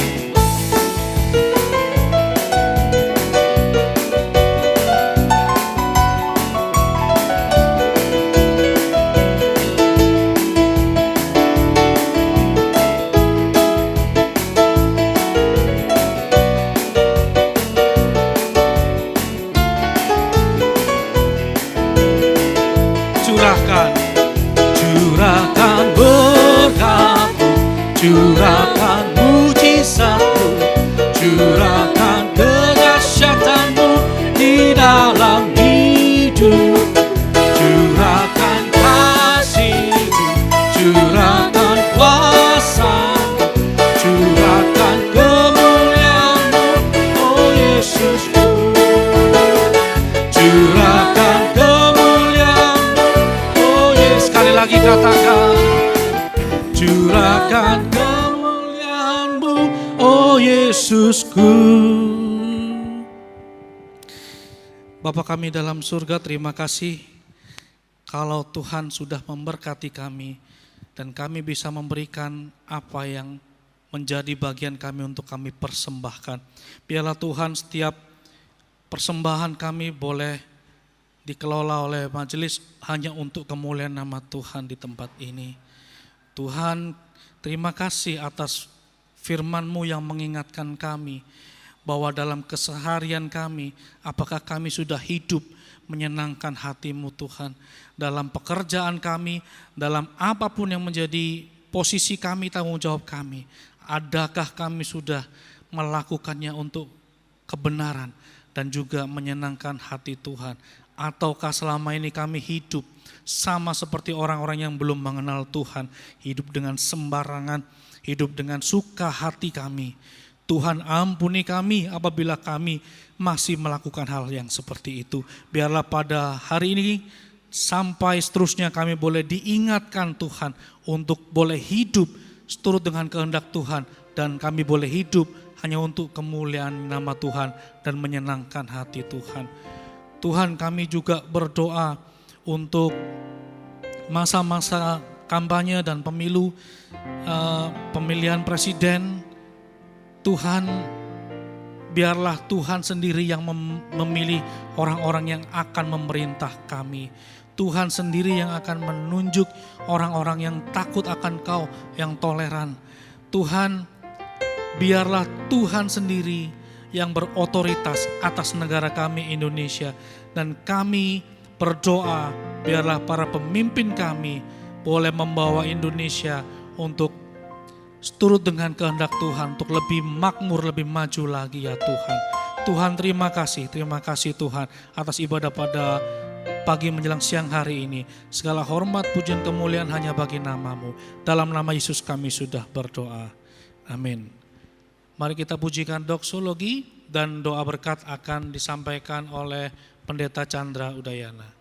S2: Curahkan berkat-Mu, curahkan mujizat-Mu, curahkan kedahsyatan-Mu di dalam hidup. Curahkan kasih-Mu, curahkan kuasa-Mu, curahkan kemuliaan-Mu, oh Yesusku. Curahkan lagi katakan, curahkan kemuliaan-Mu, oh Yesusku. Bapa kami dalam surga, terima kasih kalau Tuhan sudah memberkati kami dan kami bisa memberikan apa yang menjadi bagian kami untuk kami persembahkan. Biarlah Tuhan setiap persembahan kami boleh dikelola oleh majelis hanya untuk kemuliaan nama Tuhan di tempat ini. Tuhan, terima kasih atas firman-Mu yang mengingatkan kami bahwa dalam keseharian kami, apakah kami sudah hidup menyenangkan hati-Mu Tuhan. Dalam pekerjaan kami, dalam apapun yang menjadi posisi kami, tanggung jawab kami, adakah kami sudah melakukannya untuk kebenaran dan juga menyenangkan hati Tuhan. Ataukah selama ini kami hidup sama seperti orang-orang yang belum mengenal Tuhan, hidup dengan sembarangan, hidup dengan suka hati kami. Tuhan, ampuni kami apabila kami masih melakukan hal yang seperti itu. Biarlah pada hari ini sampai seterusnya kami boleh diingatkan Tuhan untuk boleh hidup seturut dengan kehendak Tuhan, dan kami boleh hidup hanya untuk kemuliaan nama Tuhan dan menyenangkan hati Tuhan. Tuhan, kami juga berdoa untuk masa-masa kampanye dan pemilu, pemilihan presiden. Tuhan, biarlah Tuhan sendiri yang memilih orang-orang yang akan memerintah kami. Tuhan sendiri yang akan menunjuk orang-orang yang takut akan Kau, yang toleran. Tuhan, biarlah Tuhan sendiri yang berotoritas atas negara kami Indonesia. Dan kami berdoa biarlah para pemimpin kami boleh membawa Indonesia untuk seturut dengan kehendak Tuhan, untuk lebih makmur, lebih maju lagi ya Tuhan. Tuhan, terima kasih Tuhan atas ibadah pada pagi menjelang siang hari ini. Segala hormat, pujian, kemuliaan hanya bagi nama-Mu. Dalam nama Yesus kami sudah berdoa. Amin. Mari kita pujikan doksologi dan doa berkat akan disampaikan oleh Pendeta Chandra Udayana.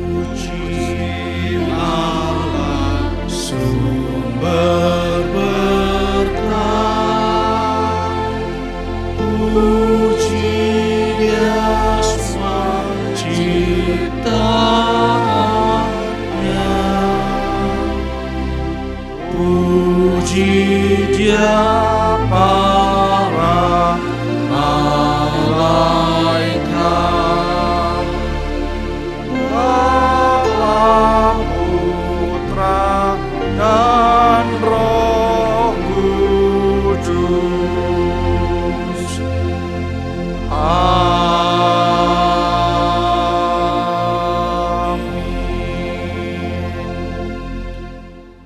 S2: Puji Allah sumber berkat, puji Dia semua ciptaannya, puji Dia para malaikat, Allah Putra dan Roh Kudus.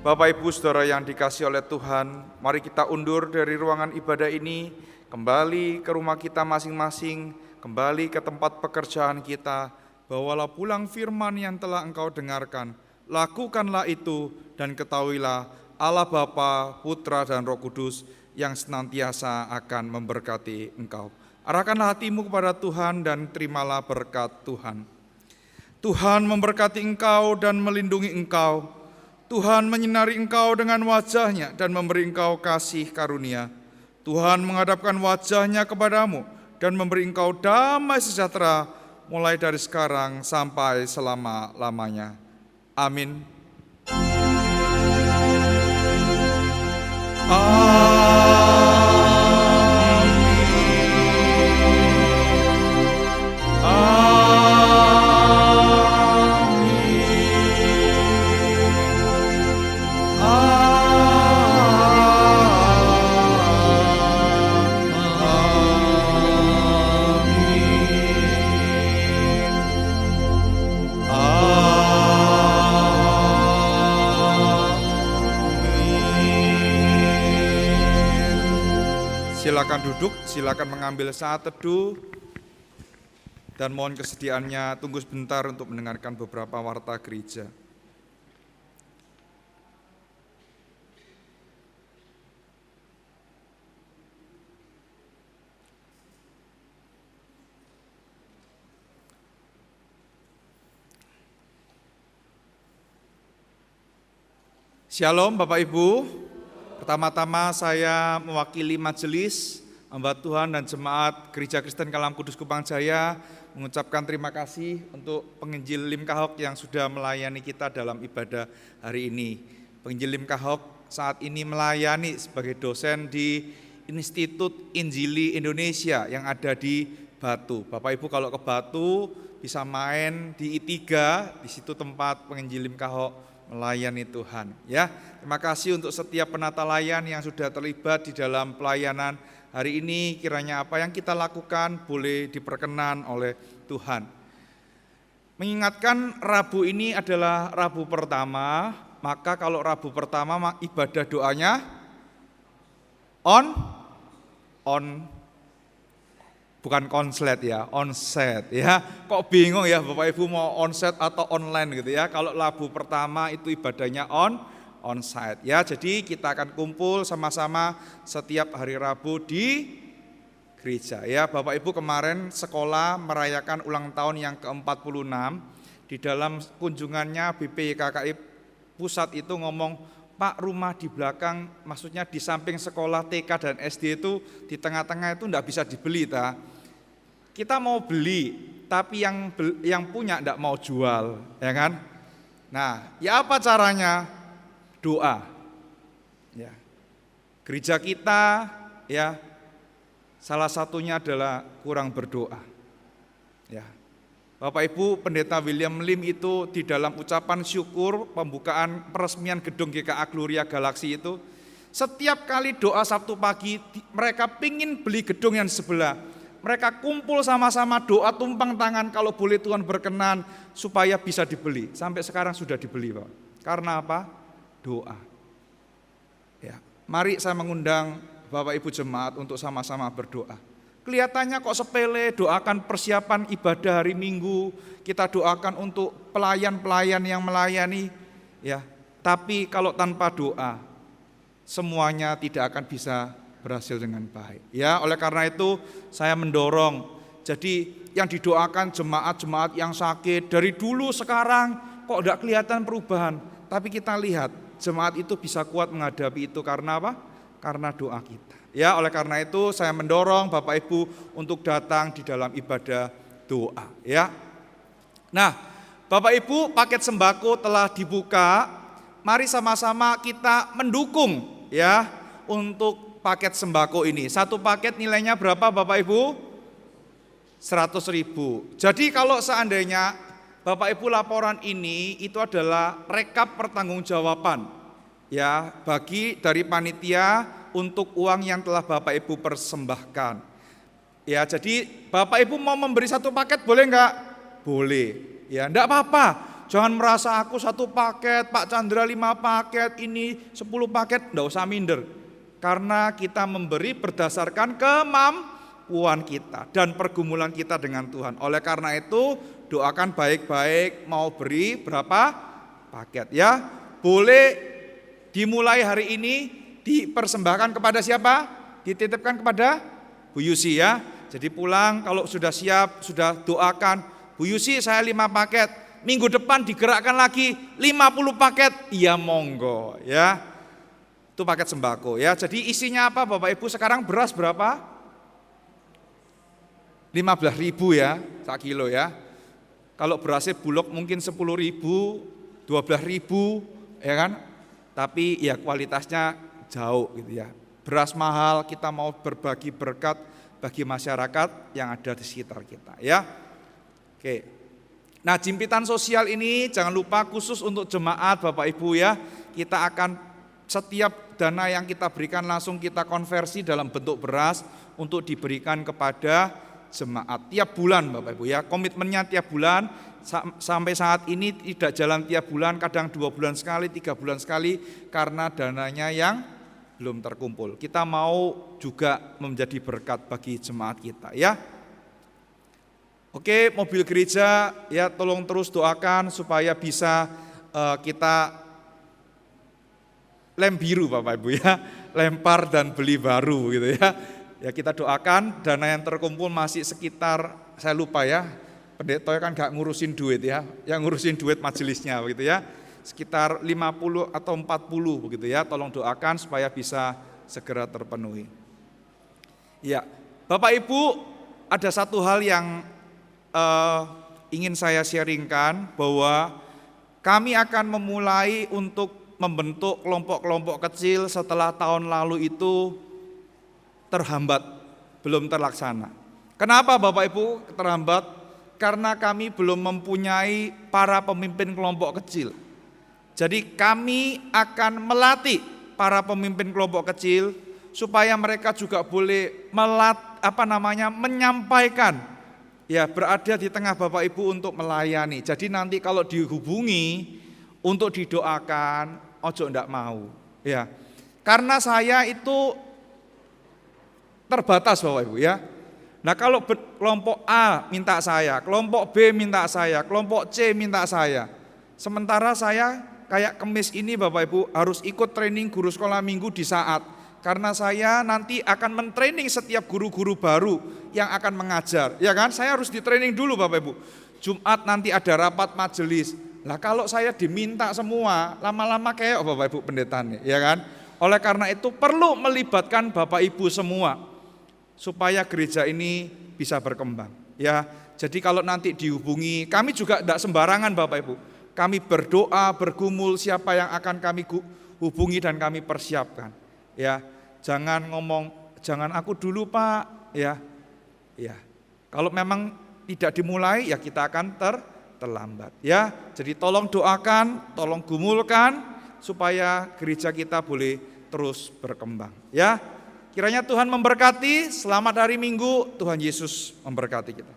S4: Bapak Ibu Saudara yang dikasihi oleh Tuhan, mari kita undur dari ruangan ibadah ini, kembali ke rumah kita masing-masing, kembali ke tempat pekerjaan kita. Bawalah pulang firman yang telah engkau dengarkan, lakukanlah itu dan ketahuilah Allah Bapa, Putra dan Roh Kudus yang senantiasa akan memberkati engkau. Arahkanlah hatimu kepada Tuhan dan terimalah berkat Tuhan. Tuhan memberkati engkau dan melindungi engkau. Tuhan menyinari engkau dengan wajah-Nya dan memberi engkau kasih karunia. Tuhan menghadapkan wajah-Nya kepadamu dan memberi engkau damai sejahtera mulai dari sekarang sampai selama-lamanya. Amin. Silakan duduk, silakan mengambil saat teduh, dan mohon kesediaannya tunggu sebentar untuk mendengarkan beberapa warta gereja. Shalom Bapak Ibu. Pertama-tama saya mewakili majelis, hamba Tuhan dan jemaat Gereja Kristen Kalam Kudus Kupang Jaya mengucapkan terima kasih untuk penginjil Lim Kahok yang sudah melayani kita dalam ibadah hari ini. Penginjil Lim Kahok saat ini melayani sebagai dosen di Institut Injili Indonesia yang ada di Batu. Bapak Ibu kalau ke Batu bisa main di I3, di situ tempat penginjil Lim Kahok melayani Tuhan. Ya, terima kasih untuk setiap penata layan yang sudah terlibat di dalam pelayanan hari ini. Kiranya apa yang kita lakukan boleh diperkenan oleh Tuhan. Mengingatkan Rabu ini adalah Rabu pertama, maka kalau Rabu pertama ibadah doanya bukan konslet ya, onset ya. Kok bingung ya Bapak Ibu mau onset atau online gitu ya. Kalau Rabu pertama itu ibadahnya onsite ya. Jadi kita akan kumpul sama-sama setiap hari Rabu di gereja ya. Bapak Ibu kemarin sekolah merayakan ulang tahun yang ke-46. Di dalam kunjungannya BPKKI pusat itu ngomong, Pak, rumah di belakang, maksudnya di samping sekolah TK dan SD itu di tengah-tengah itu enggak bisa dibeli ta. Kita mau beli, tapi yang punya enggak mau jual, ya kan? Nah, ya apa caranya? Doa. Ya. Gereja kita ya salah satunya adalah kurang berdoa. Ya. Bapak Ibu, Pendeta William Lim itu di dalam ucapan syukur pembukaan peresmian gedung GKA Gloria Galaksi itu, setiap kali doa Sabtu pagi mereka pingin beli gedung yang sebelah. Mereka kumpul sama-sama doa tumpang tangan kalau boleh Tuhan berkenan supaya bisa dibeli. Sampai sekarang sudah dibeli Pak. Karena apa? Doa. Ya, mari saya mengundang Bapak Ibu jemaat untuk sama-sama berdoa. Kelihatannya kok sepele, doakan persiapan ibadah hari Minggu, kita doakan untuk pelayan-pelayan yang melayani, ya. Tapi kalau tanpa doa, semuanya tidak akan bisa berhasil dengan baik. Ya, oleh karena itu saya mendorong. Jadi yang didoakan jemaat-jemaat yang sakit dari dulu sekarang kok tidak kelihatan perubahan. Tapi kita lihat jemaat itu bisa kuat menghadapi itu karena apa? Karena doa kita. Ya, oleh karena itu saya mendorong Bapak Ibu untuk datang di dalam ibadah doa. Ya. Nah, Bapak Ibu, paket sembako telah dibuka. Mari sama-sama kita mendukung ya untuk paket sembako ini. Satu paket nilainya berapa Bapak Ibu? 100.000. Jadi kalau seandainya Bapak Ibu laporan ini itu adalah rekap pertanggungjawaban ya bagi dari panitia untuk uang yang telah Bapak Ibu persembahkan. Ya, jadi Bapak Ibu mau memberi satu paket boleh enggak? Boleh. Ya, enggak apa-apa. Jangan merasa aku satu paket, Pak Chandra 5 paket, ini 10 paket, enggak usah minder. Karena kita memberi berdasarkan kemampuan kita dan pergumulan kita dengan Tuhan. Oleh karena itu doakan baik-baik mau beri berapa paket ya. Boleh dimulai hari ini dipersembahkan kepada siapa? Dititipkan kepada Bu Yusi ya. Jadi pulang kalau sudah siap, sudah doakan, Bu Yusi saya 5 paket. Minggu depan digerakkan lagi 50 paket. Iya monggo ya. Itu paket sembako ya. Jadi isinya apa Bapak Ibu? Sekarang beras berapa? 15.000 ya, 1 kilo ya. Kalau berasnya Bulog mungkin 10.000, 12.000 ya kan. Tapi ya kualitasnya jauh gitu ya. Beras mahal, kita mau berbagi berkat bagi masyarakat yang ada di sekitar kita ya. Oke. Nah, jimpitan sosial ini jangan lupa khusus untuk jemaat Bapak Ibu ya. Kita akan setiap dana yang kita berikan langsung kita konversi dalam bentuk beras untuk diberikan kepada jemaat tiap bulan Bapak Ibu ya. Komitmennya tiap bulan, sampai saat ini tidak jalan tiap bulan, kadang 2 bulan sekali, 3 bulan sekali karena dananya yang belum terkumpul. Kita mau juga menjadi berkat bagi jemaat kita ya. Oke, mobil gereja ya tolong terus doakan supaya bisa kita lem biru Bapak Ibu ya, lempar dan beli baru gitu ya. Ya kita doakan dana yang terkumpul masih sekitar, saya lupa ya, pendeta kan gak ngurusin duit ya, yang ngurusin duit majelisnya begitu ya, sekitar 50 atau 40 begitu ya, tolong doakan supaya bisa segera terpenuhi. Ya, Bapak Ibu, ada satu hal yang ingin saya sharingkan, bahwa kami akan memulai untuk membentuk kelompok-kelompok kecil setelah tahun lalu itu terhambat, belum terlaksana. Kenapa Bapak Ibu terhambat? Karena kami belum mempunyai para pemimpin kelompok kecil. Jadi kami akan melatih para pemimpin kelompok kecil supaya mereka juga boleh menyampaikan, ya berada di tengah Bapak Ibu untuk melayani. Jadi nanti kalau dihubungi untuk didoakan, ojo ndak mau, ya. Karena saya itu terbatas Bapak Ibu ya. Nah kalau kelompok A minta saya, kelompok B minta saya, kelompok C minta saya. Sementara saya kayak Kemis ini Bapak Ibu harus ikut training guru sekolah minggu di saat. Karena saya nanti akan mentraining setiap guru-guru baru yang akan mengajar. Ya kan, saya harus di training dulu Bapak Ibu. Jumat nanti ada rapat majelis. Nah kalau saya diminta semua, lama-lama kayak Bapak Ibu pendetanya, ya kan. Oleh karena itu perlu melibatkan Bapak Ibu semua supaya gereja ini bisa berkembang ya. Jadi kalau nanti dihubungi, kami juga tidak sembarangan Bapak Ibu. Kami berdoa, bergumul siapa yang akan kami hubungi dan kami persiapkan. Ya, jangan ngomong, jangan aku dulu Pak, ya. Ya. Kalau memang tidak dimulai ya kita akan terlambat ya. Jadi tolong doakan, tolong gumulkan supaya gereja kita boleh terus berkembang ya. Kiranya Tuhan memberkati, selamat hari Minggu, Tuhan Yesus memberkati kita.